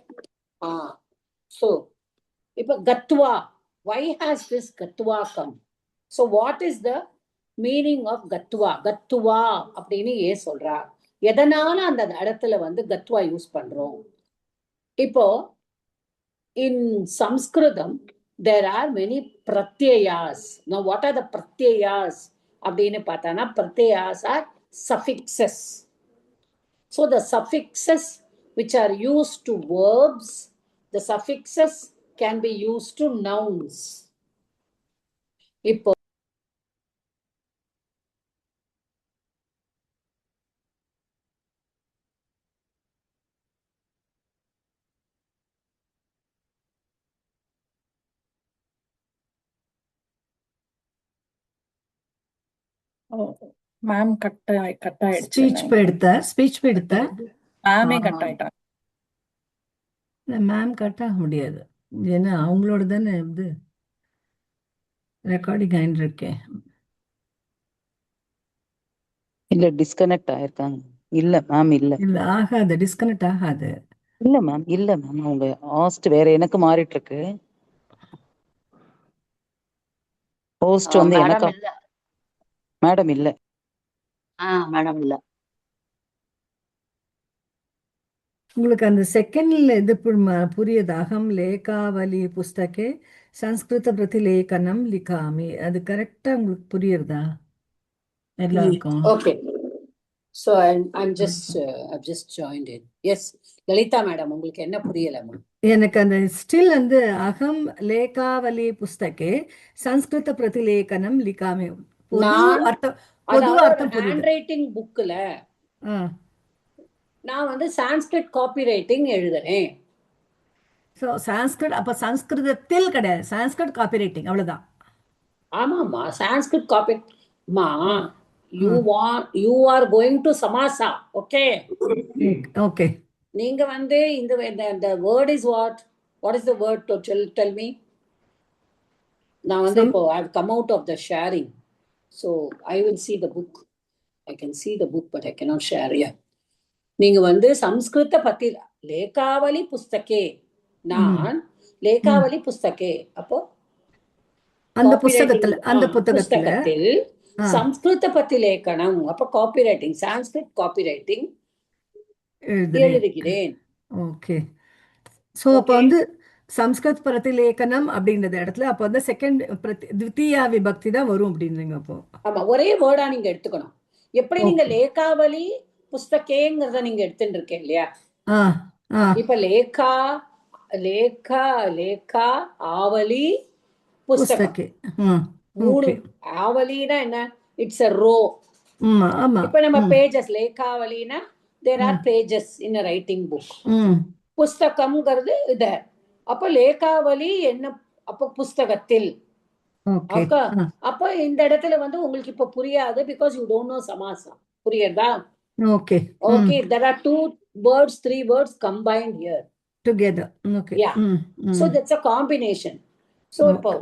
So இப்போ கத்வா, why has this Kathua come? So what is the meaning of கத்வா? கத்வா அப்படின்னு ஏன் சொல்றா? எதனால அந்த இடத்துல வந்து கத்வா use பண்றோம்? இப்போ in Sanskritam there are many pratyayas. Now what are the pratyayas அப்படின்னு பார்த்தானா, pratyayas are suffixes. So the suffixes which are used to verbs, the suffixes can be used to nouns. இப்போ மேம் கட் ஆயிடுச்சு. Speech எடுத்த மேமே cut ஆயிட்டாங்க. Ma'am cut ஆக முடியாது, ஏன்னா அவங்களோட தானே இது ரெக்கார்டிங் ஆயிட்டு இருக்கேன். இல்ல டிஸ்கனெக்ட் ஆயிருக்காங்க. இல்ல மேம் இல்ல இல்ல ஆகாது, டிஸ்கனெக்ட் ஆகாது. இல்ல மேம் அவங்க ஹோஸ்ட் வேற எனக்கு மாறிட்டு இருக்கு. ஹோஸ்ட் வந்து எனக்கு மேடம் இல்ல. மேடம் இல்ல. உங்களுக்கு அந்த செகண்ட்ல இது புரியுது? அகம் லேகாவலி புஸ்தகே சம்ஸ்கிருத பிரதிலேகனம் லிகாமி, அது கரெக்டா உங்களுக்கு புரியுறதா எல்லாருக்கும்? Okay. So I've just joined it. Yes, Lalitha madam, உங்களுக்கு என்ன புரியலமா? எனக்கு அந்த ஸ்டில் வந்து அகம் லேகாவலி புஸ்தகே சம்ஸ்கிருத பிரதிலேகனம் லிகாமி பொது அர்த்தம் புரியுது. ஹேண்ட் ரைட்டிங் புக்ல நான் வந்து சான்ஸ்கிரிட் காப்பி ரைட்டிங் எழுதுறேன். ஸோ சான்ஸ்கிரிட், அப்ப சம்ஸ்கிருதத்தில் கிடையாது, சான்ஸ்கிரிட் காப்பி ரைட்டிங், அவ்வளவுதான். ஆமாம்மா, Sanskrit copy. you are going to samasa. Okay. Okay. நீங்க வந்து the word is what is the word to tell me? நான் வந்து இப்போ I've come out of the sharing, so I will see the book. I can see the book but I cannot share. Yeah. நீங்க வந்து சம்ஸ்கிருத பத்தி லேகாவலி புஸ்தகே, நான் லேகாவலி புஸ்தகே, அப்போ அந்த காப்பிரைட்டிங் புத்தகத்துல புஸ்தகத்தில் சம்ஸ்கிருத பத்தி லேக்கணம், அப்ப காப்பிரைட்டிங், சான்ஸ்கிரிட் காப்பிரைட்டிங் எழுதுகிறேன். ஓகே. சோ அப்ப வந்து சம்ஸ்கிருத் பிரதிலேகனம் அப்படின்றது இடத்துல அப்ப வந்து செகண்ட் த்விதீயா விபக்தி தான் வரும் அப்படின்றீங்க. அப்போ ஆமா, ஒரே வேர்டா நீங்க எடுத்துக்கணும். எப்படி நீங்க லேகாவலி புஸ்தகேங்கிறத நீங்க எடுத்துட்டு இருக்கேன் இல்லையா? இப்ப லேகா லேகா லேகா ஆவலி புஸ்தகம், மூணு. ஆவலினா என்ன? It's a row. இப்ப நம்ம பேஜஸ், லேகாவலினா there are pages in a writing book. புஸ்தகம்ங்கிறது இத. அப்ப லேகாவலி என்ன? அப்ப புஸ்தகத்தில். அப்ப இந்த இடத்துல வந்து உங்களுக்கு இப்ப புரியாது, because you don't know samasa. புரியுதா? Okay, there are 2 words, 3 words combined here together. Yeah. So that's a combination. So இப்போ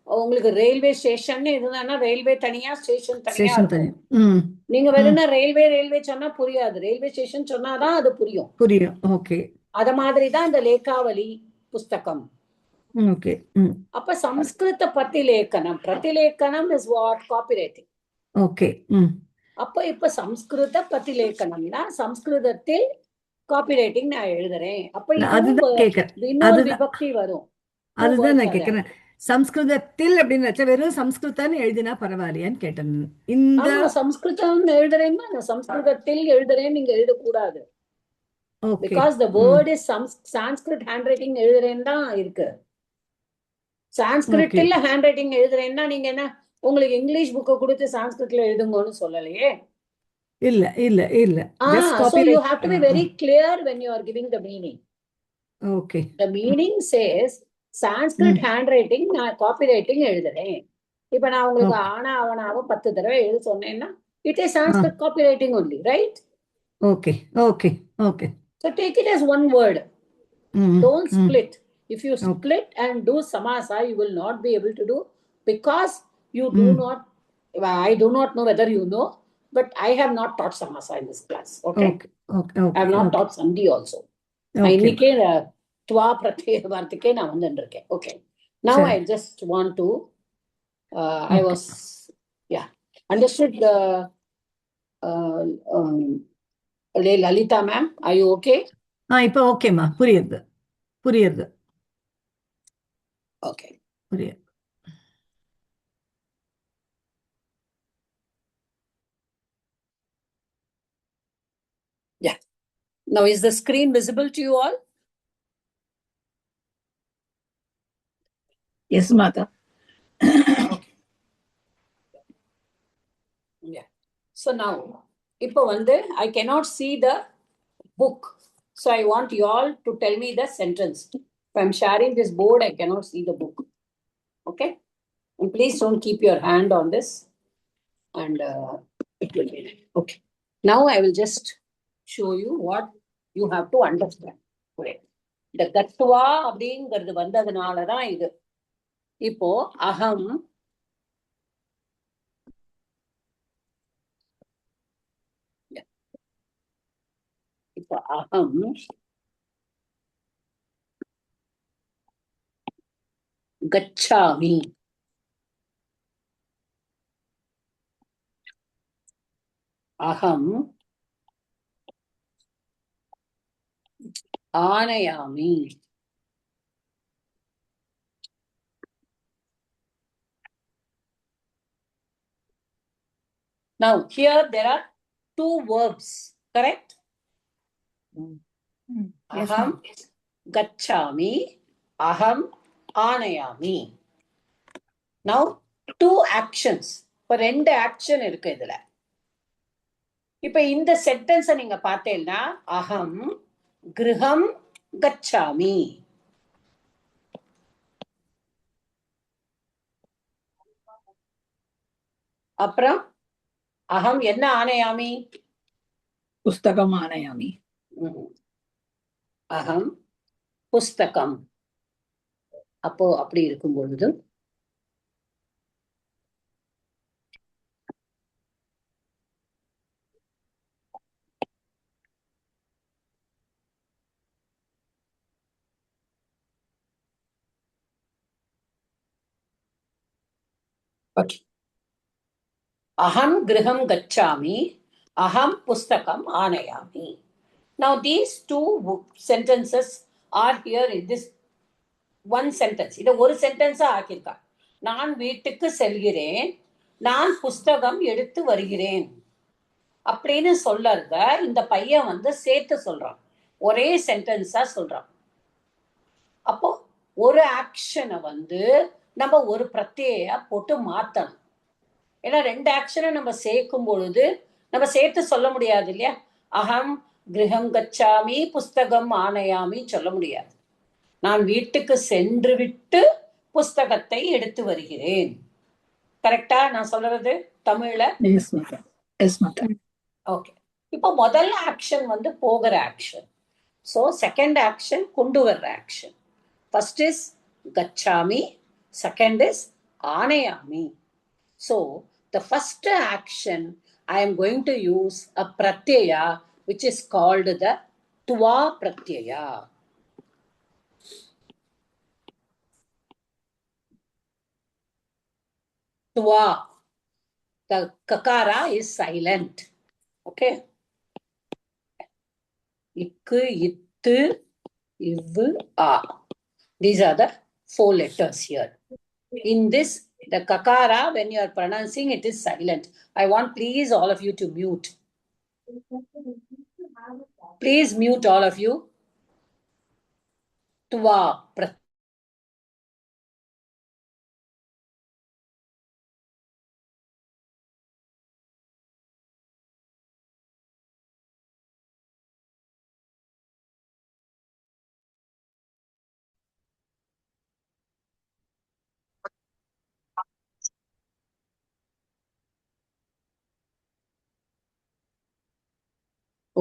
உங்களுக்கு ரயில்வே ஸ்டேஷன் இதுனா ரயில்வே தனியா, ஸ்டேஷன் தனியா இருக்கும். நீங்க வெறும் ரயில்வே சொன்னா புரியாது. ரயில்வே ஸ்டேஷன் சொன்னாதான் அது புரியும். ஓகே. அத மாதிரி தான் இந்த லேகாவலி புஸ்தகம். ஓகே. அப்ப சம்ஸ்கிருத பிரதிலேகனம், பிரதிலேகனம் இஸ் வாட்? காப்பிரைட்டிங். ஓகே. அப்ப இப்ப சம்ஸ்கிருத பிரதிலேகனம்னா சம்ஸ்கிருதத்தில் காப்பிரைட்டிங் நான் எழுதுறேன். அப்ப இன்னொரு விபக்தி வரும். அதுதான் நான் கேக்குறேன். சம்ஸ்கிருதத்தில் அப்படின்னு வச்சா வெறும் சம்ஸ்கிருதம் எழுதினா பரவாயில்லையான்னு கேட்டேன். இந்த சம்ஸ்கிருதம் எழுதுறேன்னா நான் சம்ஸ்கிருதத்தில் எழுதுறேன் நீங்க எழுதக்கூடாது. Because the word is Sanskrit handwriting எழுதுறேன்னு தான் இருக்கு. சான்ஸ்கிரிட்ல ஹேண்ட் ரைட்டிங் எழுதுறேன்னா நீங்க என்ன உங்களுக்கு இங்கிலீஷ் புக்கை கொடுத்து சான்ஸ்கிரிட்ல எழுதுங்கன்னு சொல்லலையே. இல்ல இல்ல இல்ல. So you have to be very clear when you are giving the meaning. Okay. The meaning says Sanskrit handwriting நான் copywriting எழுதுறேன். இப்ப நான் உங்களுக்கு ஆனா அவனாவ 10 தடவை எழுத சொன்னேன்னா it is Sanskrit copywriting only, right? Okay. Okay. Okay. So take it as one word. Don't split. If you split and do samasa, you will not be able to do, because you do not, I do not know whether you know, but I have not taught samasa in this class. Okay. I have not taught sandhi also. இன்னைக்கே துவா பிரத்யேக வார்த்தைக்கே நான் வந்துருக்கேன். Okay. Now I just want to, I was, understood Lalita ma'am, are you okay? இப்ப ஓகேமா, புரியுது. Okay. புரியுது. Yeah. Now is the screen visible to you all? Yes, Mata. Okay. Yeah. So now, இப்போ வந்து I cannot see the book. So I want you all to tell me the sentence. If I'm sharing this board, I cannot see the book. Okay? And please don't keep your hand on this. And it will be there. Okay. Now I will just show you what you have to understand. Okay. The Gatva அப்படிங்கிறது வந்ததுனாலதான் இது. இப்போ அகம் gacchami. Aham anayami. Now here there are 2 verbs, correct? Yes, Aham gacchami, aham anayami. Now 2 actions. இப்ப 2 action இருக்கு இதுல. இப்ப இந்த sentence நீங்க பார்த்தேன்னா அகம் கிருஹம் கச்சாமி. அப்புறம் அகம் என்ன ஆனயாமி? புஸ்தகம் ஆனயாமி. அகம் புஸ்தகம். அப்போ அப்படி இருக்கும் பொழுது Okay. Aham griham gacchami, aham pustakam anayami. Now these two sentences are here in this one sentence. இதை ஒரு சென்டென்ஸா ஆக்கியிருக்கா. நான் வீட்டுக்கு செல்கிறேன், நான் புஸ்தகம் எடுத்து வருகிறேன் அப்படின்னு சொல்லறத இந்த பையன் வந்து சேர்த்து சொல்றான், ஒரே சென்டென்ஸா சொல்றான். அப்போ ஒரு ஆக்ஷனை வந்து நம்ம ஒரு பிரத்யேக போட்டு மாத்தணும். ஏன்னா ரெண்டு ஆக்ஷனை நம்ம சேர்க்கும் பொழுது நம்ம சேர்த்து சொல்ல முடியாது இல்லையா? அகம் கிரகம் கச்சாமி புஸ்தகம் ஆனையாமி சொல்ல முடியாது. நான் வீட்டுக்கு சென்று விட்டு புஸ்தகத்தை எடுத்து வருகிறேன். கரெக்டா நான் சொல்றது தமிழ்ல? ஓகே. இப்போ முதல் ஆக்ஷன் வந்து போகிற ஆக்ஷன். ஸோ செகண்ட் ஆக்ஷன் கொண்டு வர்ற ஆக்ஷன். ஃபர்ஸ்ட் இஸ் கச்சாமி, செகண்ட் இஸ் ஆனையாமி. So the first action I am going to use a pratyaya which is called the tva pratyaya. Tva. The kakara is silent. Okay. Ikku, ittu, ivu, a. These are the 4 letters here. In this, the kakara, when you are pronouncing, it is silent. I want please all of you to mute. Please mute all of you. Tva.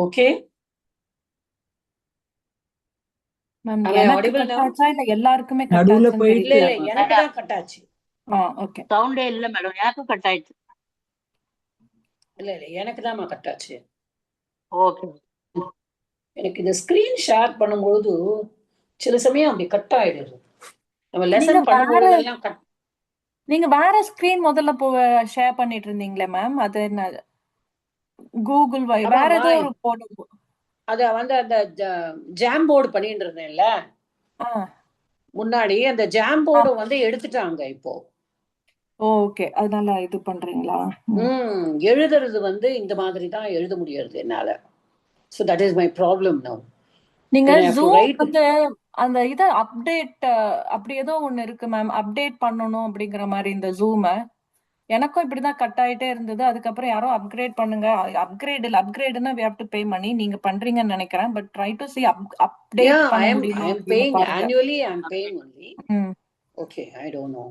Okay. Ma'am Am I எனக்கு audible cut now? ஆச்சா இல்ல எல்லாருக்குமே cut நடுவுல ஆச்சுன்னு போயிட்டு இல்ல தெரியல இல்ல மேம். எனக்கு தான் கட் ஆச்சு. ஓகே. சவுண்டே இல்ல மேடம், எனக்கும் கட் ஆயிடுச்சு. இல்ல இல்ல எனக்கு தான் கட் ஆச்சு. ஓகே. எனக்கு இந்த ஸ்கிரீன் ஷேர் பண்ணும்போது சில சமயம் அப்படி கட் ஆயிடுது. நம்ம லெசன் பண்ணும்போதெல்லாம் கட். நீங்க வேற ஸ்கிரீன் முதல்ல ஷேர் பண்ணிட்டு இருந்தீங்களே மேம், அது என்ன கூகுள் வேற ஏதோ ஒரு போர்டு? அத வந்து அந்த ஜாம் போர்டு பண்ணிட்டு இருந்தேன்ல முன்னாடி, அந்த ஜாம் போர்டு வந்து எடுத்துட்டாங்க இப்போ. ஓகே, அதனால இது பண்றீங்களா? எழுதுறது வந்து இந்த மாதிரி தான் எழுத முடியாது என்னால. So that is my problem now. நீங்க Zoom வந்து அந்த இத அப்டேட் அப்படி ஏதோ ஒன்னு இருக்கு மேம், அப்டேட் பண்ணனும் அப்படிங்கிற மாதிரி இந்த Zoom. எனக்கும் இப்படிதான் கட் ஆயிட்டே இருந்தது. அதுக்கப்புறம் யாரோ அப்கிரேட் பண்ணுங்க, அப்கிரேட்னா we have to pay money. நீங்க பண்றீங்கன்னு நினைக்கிறேன். But try to see update பண்ண முடியுமா? I am paying annually. I am paying only. Okay, I don't know.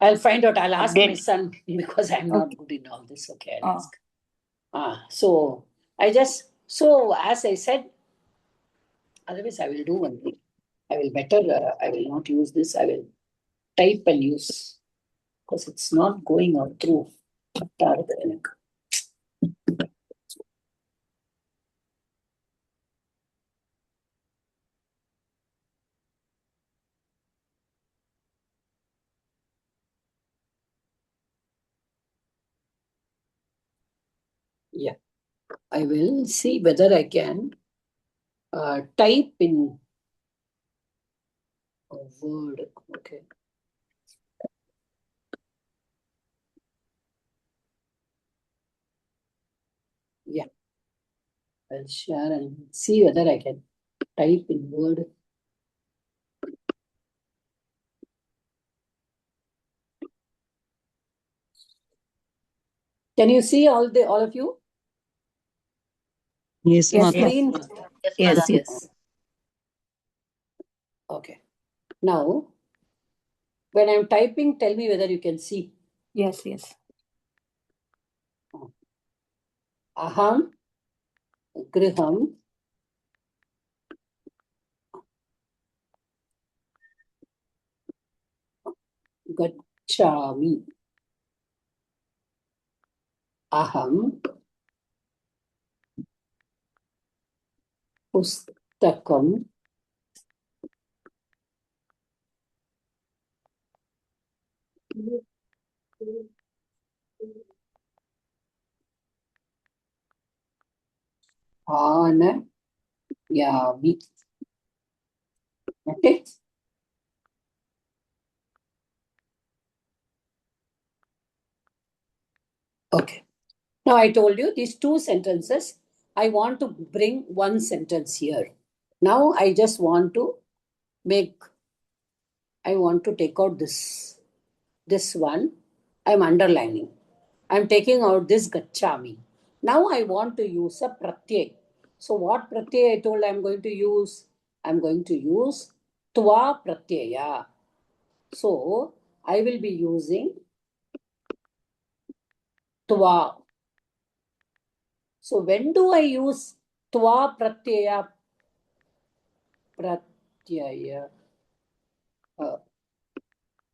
I'll find out. I'll ask my son because I'm not good in all this. Okay, I'll ask. So I just, so as I said, otherwise I will do one thing. I will better, I will not use this. I will type and use, because it's not going out through. Yeah, I will see whether I can type in a word. Okay. Yeah, I'll share and see whether I can type in Word. Can you see all of you? Yes, Screen? Yes. Okay. Now, when I'm typing, tell me whether you can see. Yes. Aham griham gacchami. Aham pustakam Anayavi. Okay. Okay. Now I told you these two sentences. I want to bring one sentence here. Now I just want to take out this one. I'm underlining. I'm taking out this gachami. Now I want to use a pratyay. So what pratyay I told I'm going to use? I'm going to use tva pratyaya. So I will be using tva. So when do I use tva pratyaya? Pratyaya.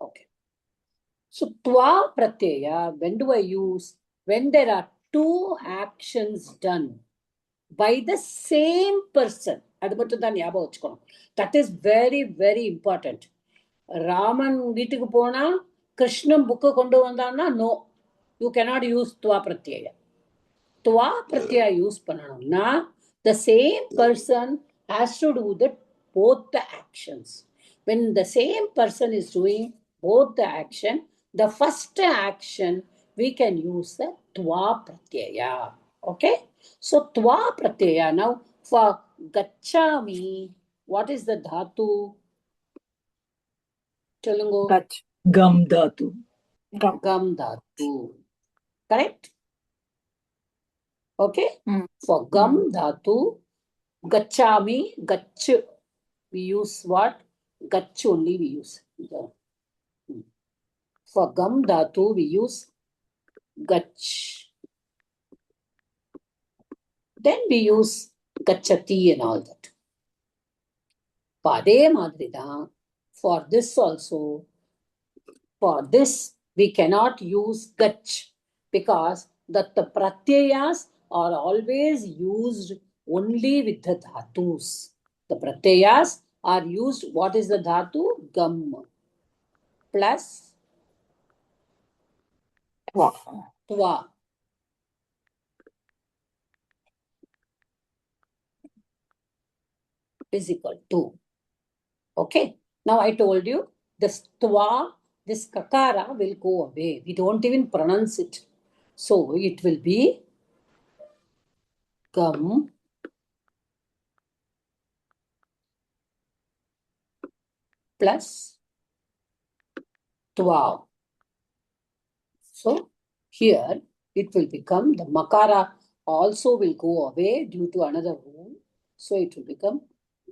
Okay. So tva pratyaya, when do I use? When there are two actions done by the same person. That is very, very important. Raman வீட்டுக்கு போனா Krishnan book கொண்டு வந்தான்னா no, you cannot use tva pratyaya. Tva pratyaya use பண்ணணும்னா the same person has to do both the actions. When the same person is doing both the action, the first action we can use the tva pratyaya. Okay? So tva pratyaya. Now for gachami, what is the dhatu? Telungu. Gach. Gam dhatu. Gam dhatu. Correct? Okay? For gam dhatu, gachami, gach. We use what? Gach only we use. For gam dhatu, we use gach. Then we use gachati and all that. Pade madrida. For this also, for this we cannot use gach because the pratyayas are always used only with the dhatus. The pratyayas are used, what is the dhatu? Gam plus tva. Is equal to. Okay. Now I told you this tva, this kakara will go away. We don't even pronounce it. So it will be gam plus tva. So here it will become the makara also will go away due to another rule. So it will become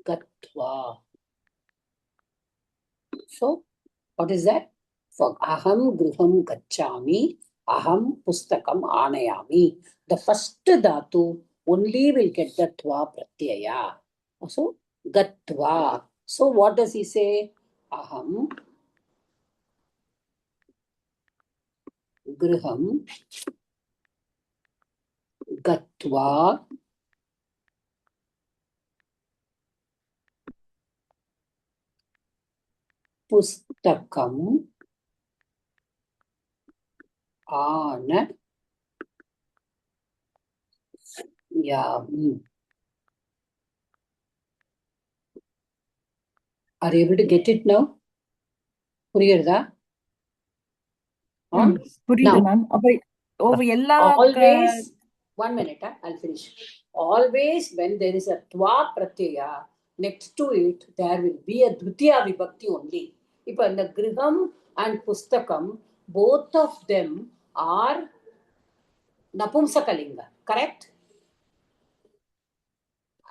gatva. So what is that? For aham griham gachami, aham pustakam anayami. The first dhatu only will get the tva pratyaya. So gatva. So what does he say? Aham griham gatva pustakam anayami. Are you able to get it now? புரியுறதா? புரியுது ma'am. அப்ப எல்லா always, 1 minute, I'll finish. Always when there is a tva pratyaya, next to it, there will be a dvitiya vibhakti only. If in the griham and pustakam, both of them are napumsakalinga, correct?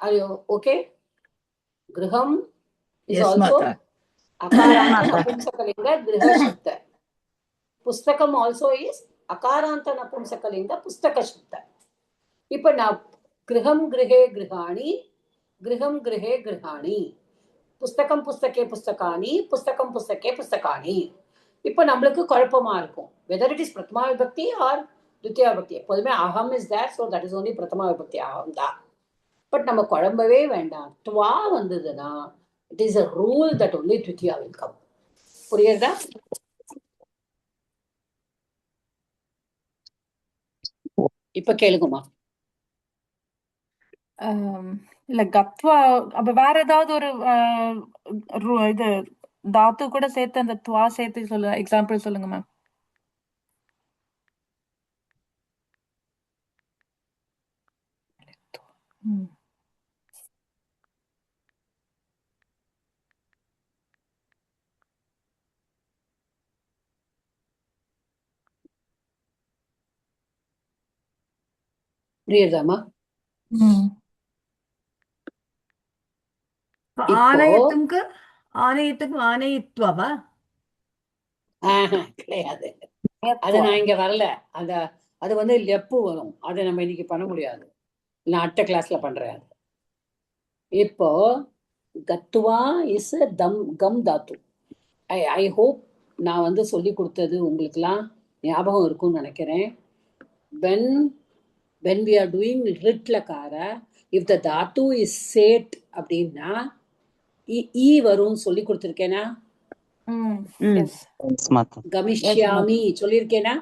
Are you okay? Griham is Yes, also Mata. akaranta napumsakalinga griha shabda. Pustakam also is akaranta napumsakalinga pustaka shabda. இப்ப நான் கிரகம் கிரகே கிரகாணி, கிரகம் கிரகே கிரகாணி, புஸ்தகம் புஸ்தகே புஸ்தகாணி, புஸ்தகம் புஸ்தகே புஸ்தகாணி. இப்ப நம்மளுக்கு குழப்பமா இருக்கும் whether it is பிரதமா விபக்தி or द्वितीया விபக்தி. எப்போதுமே அகம் is there, so that is only பிரதமா விபக்தி அகம் தான். பட் நம்ம குழம்பவே வேண்டாம். துவா வந்ததுன்னா it is a rule that only Dwitiya will come. புரியுதா? இப்ப கேளுங்கம்மா. இல்ல கத்வா அப்ப வேற ஏதாவது ஒரு இது தாத்து கூட சேர்த்து அந்த துவா சேர்த்து சொல்ல எக்ஸாம்பிள் சொல்லுங்க மேம். புரியுதாம்மா? இப்போ ஆணையத்துக்கும் ஆணையத்துவா? கிடையாது. அது நான் இங்க வரல. அது வந்து லெப்பு வரும். அதை நம்ம இன்னைக்கு பண்ண முடியாது. நான் அடுத்த கிளாஸ்ல பண்றேன். அது இப்போ கத்துவா is come Tattva. I hope நான் வந்து சொல்லி கொடுத்தது உங்களுக்குலாம் ஞாபகம் இருக்கும்னு நினைக்கிறேன். when we are doing rit lakara, if the dhatu is set அப்படின்னா ஈ வரும் சொல்லி கொடுத்துருக்கேனா? கமிஷ்யாமி சொல்லியிருக்கேனா?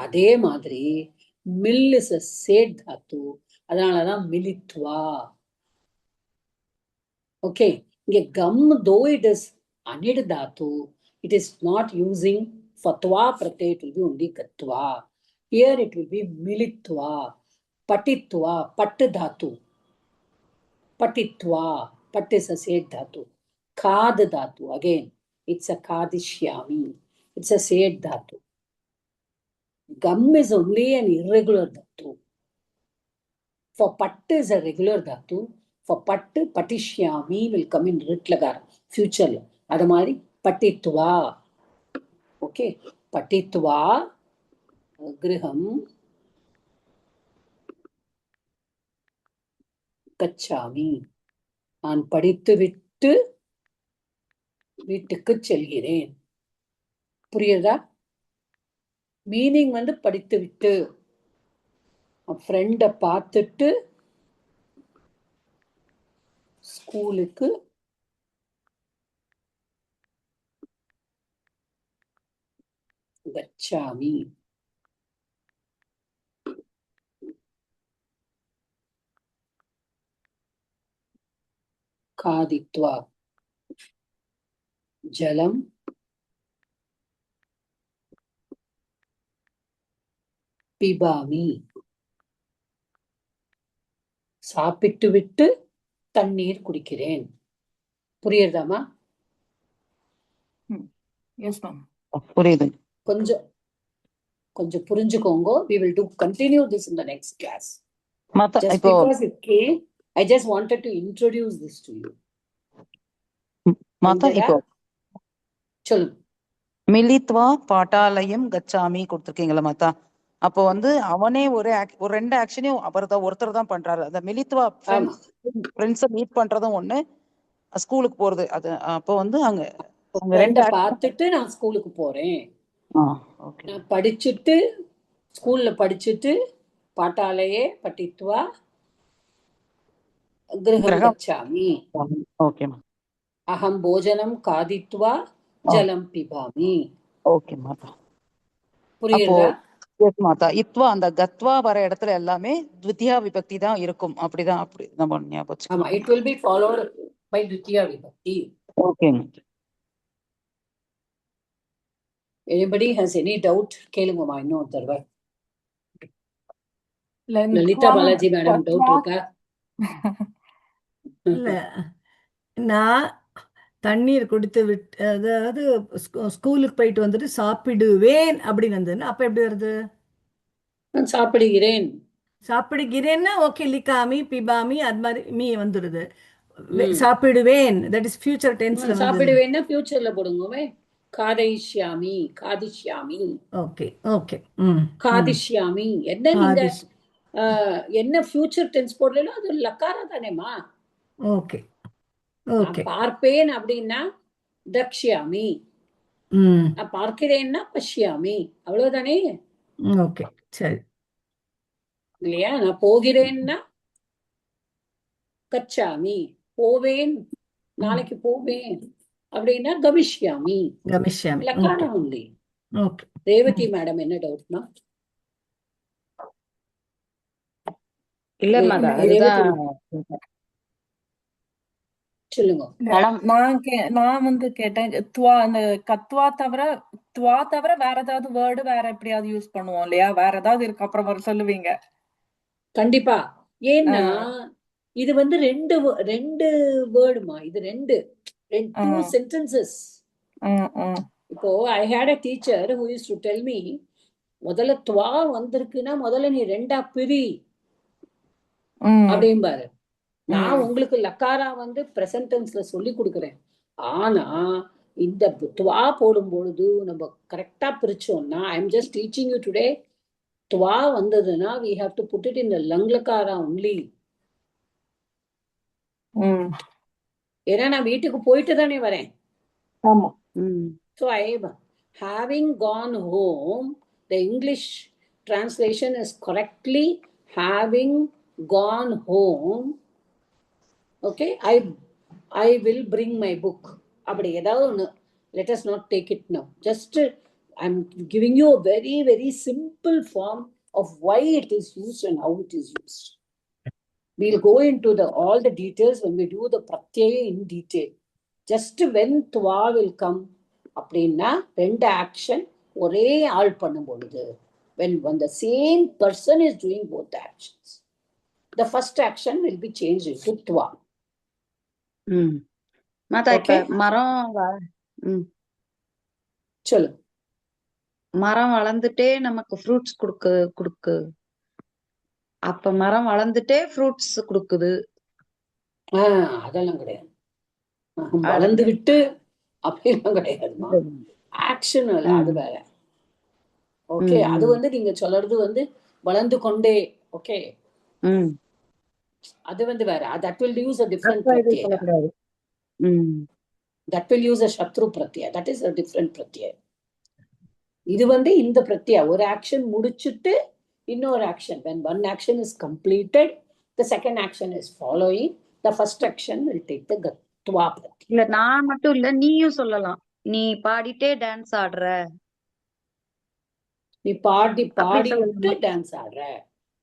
அதே மாதிரி மில் இஸ் a set தாத்து, அதனாலதான் மிலித்வா. ஓகே, இங்க come though it is அனிட் Tattva, it is not using for twa pratyay, it will be only katva. Here it will be militva, patitva, pat dhatu, patitva, pat is a set dhatu, khad dhatu, again it's a khadishyami, it's a set dhatu. Gum is only an irregular dhatu. For pat is a regular dhatu. For pat, patishyami will come in rit lagar future. Adha mari patitva. Okay, patitva griham கச்சாமி, நான் படித்து விட்டு வீட்டுக்கு செல்கிறேன். புரியுதா? Meaning வந்து படித்து விட்டு, ஃப்ரெண்ட பார்த்துட்டு ஸ்கூலுக்கு கச்சாமி. காதித்வா ஜலம் பிபாமி, சாப்பிட்டு விட்டு தண்ணீர் குடிக்கிறேன். புரியுதாமா? புரியுது. கொஞ்சம் கொஞ்சம் புரிஞ்சுக்கோங்க. We will do continue this in the next class. Just because it came, I just wanted to introduce this to you. மாதா இப்போ சொல்லுங்க. மிலித்வா பாட்டாலயம் கச்சாமி கொடுத்துருக்கீங்களா மாதா? அப்போ வந்து அவனே ஒரு ரெண்டு ஆக்ஷனையும் ஒருத்தர் தான் பண்றாரு. அந்த மிலித்வா ஃப்ரெண்ட்ஸை மீட் பண்றதும் ஒண்ணு, ஸ்கூலுக்கு போறது அது. அப்போ வந்து அங்க ரெண்ட பார்த்துட்டு நான் ஸ்கூலுக்கு போறேன், நான் படிச்சுட்டு ஸ்கூல்ல படிச்சுட்டு பாட்டாலயே பட்டித்வா கிரகம் கச்சாமி. ஓகே. அகம் போஜனம் காதித்வா ஜலம் பிபாமி. ஓகே மாதா. புரியுதா? எஸ் மாதா. இத்வா அந்த கத்வா வர இடத்துல எல்லாமே த்விதியா விபக்தி தான் இருக்கும். அப்படிதான், அப்படி நம்ம ஞாபகம். ஆமா, it will be followed by த்விதியா விபக்தி. Okay. Anybody has any doubt? கேளுங்கம்மா இன்னொரு தடவை. லலிதா பாலாஜி மேடம் டவுட் இருக்கா? இல்ல, நான் தண்ணீர் குடித்து விட்டு, அதாவது ஸ்கூலுக்கு போயிட்டு வந்துட்டு சாப்பிடுவேன் அப்படின்னு வந்ததுன்னா அப்ப எப்படி வருது? நான் சாப்பிடுகிறேன். சாப்பிடுகிறேன்னா ஓகே, லிகாமி பிபாமி அது மாதிரி மீ வந்துடுது. சாப்பிடுவேன் தட் இஸ் ஃபியூச்சர் டென்ஸ்ல. சாப்பிடுவேன்னா ஃபியூச்சர்ல போடுங்கவே. காதிஷ்யாமி, காதிஷ்யாமி. Okay okay. காதிஷ்யாமி என்ன நீங்க என்ன ஃபியூச்சர் டென்ஸ் போடலாம், அது லக்காரா தானேமா? Okay okay. பார்ப்பேன் அப்படின்னா தக்ஷ்யாமி, நான் பார்க்கிறேன்னா பஷ்யாமி, அவ்வளவுதானே? ஓகே சரி. இல்லையா? நான் போகிறேன்னா கச்சாமி, போவேன் நாளைக்கு போவேன் அப்படின்னா கமிஷ்யாமி. கமிஷ்யாமி லக்காரம் only. ஓகே. ரேவதி மேடம் என்ன டவுட்னா? இல்ல மாதா, ரேவதி அதுதான் சொல்லுங்க. மேடம் நான் வந்து கேட்டேன், துவா அந்த கத்வா தவிர வேற ஏதாவது வேர்டு வேற எப்படியாவது யூஸ் பண்ணுவோம் இல்லையா? வேற ஏதாவது இருக்கு, அப்புறம் சொல்லுவீங்க. கண்டிப்பா. ஏன்னா இது வந்து ரெண்டு வேர்டுமா, இது ரெண்டு two sentences. இப்போ I had a teacher who used to tell me, முதல்ல துவா வந்திருக்குன்னா முதல்ல நீ ரெண்டா பிரி அப்படிம்பாரு. நான் உங்களுக்கு லக்காரா வந்து பிரசன்ட் டென்ஸ்ல சொல்லி கொடுக்குறேன். ஆனா இந்த துவா போடும் பொழுது நம்ம கரெக்டா பிரிச்சோம்னா, I am just teaching you today, துவா வந்ததுன்னா we have to put it in the லங்லக்காரா only. ஏன்னா நான் வீட்டுக்கு போயிட்டு தானே வரேன். ஆமா. So I am having gone home. The English translation is correctly having gone home. Okay, I will bring my book. அப்படி ஏதாவது ஒன்று, let us not take it now. Just I'm giving you a very, very simple form of why it is used and how it is used. We'll go into all the details when we do the pratyaya in detail. Just when tuva will come, அப்படின்னா ரெண்டு action ஒரே ஆள் பண்ணும் பொழுது, when the same person is doing both the actions, the first action will be changed into tuva. மாதா, இப்ப சொல்லு. மரம் வளர்ந்துட்டே நமக்கு ஃப்ரூட்ஸ் கொடுக்கு, அப்ப மரம் வளர்ந்துட்டே ஃப்ரூட்ஸ் கொடுக்குது. அதெல்லாம் கிடையாது. வளர்ந்து விட்டு அப்படிலாம் கிடையாதுமா. ஆக்ஷன் அது வேற. ஓகே, அது வந்து நீங்க சொல்றது வந்து வளர்ந்து கொண்டே. ஓகே, அது வந்து வேற. that will use a different pratyaya. That will use a shatru pratyaya. That is a different pratyaya. இது வந்து இந்த பிரத்யா ஒரு ஆக்ஷன் முடிச்சுட்டு இன்னொரு action, when one action is completed, the second action is following, the first action will take the gatva pratyaya. இல்ல, நான் மட்டும் இல்ல, நீயும் சொல்லலாம். நீ பாடிட்டே டான்ஸ் ஆடுற, நீ பாடிட்டு டான்ஸ் ஆடுற,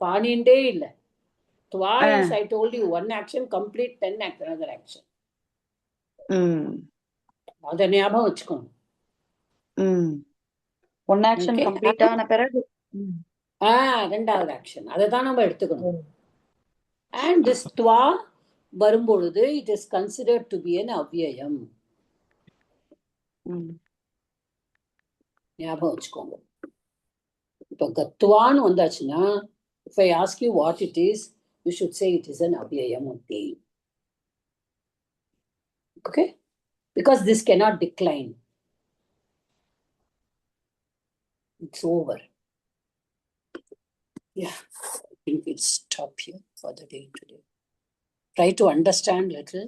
பாடிண்டே இல்ல. Twice I told you, one action complete, then another action. அத ஞாபகம் வச்சுக்கணும். ஒன் ஆக்ஷன் கம்ப்ளீட் ஆன பிறகு ரெண்டாவது ஆக்ஷன், அதைதான் நம்ம எடுத்துக்கணும். And this twa வரும்பொழுது it is considered to be an அவ்யயம். ஞாபகம் வச்சுக்கோங்க. இப்ப கத்வான்னு வந்தாச்சுன்னா, if I ask you what it is, you should say it is an அவ்யயம் only. Okay, because this cannot decline. It's over. Yeah, I think we'll stop here for the day today. Try to understand little.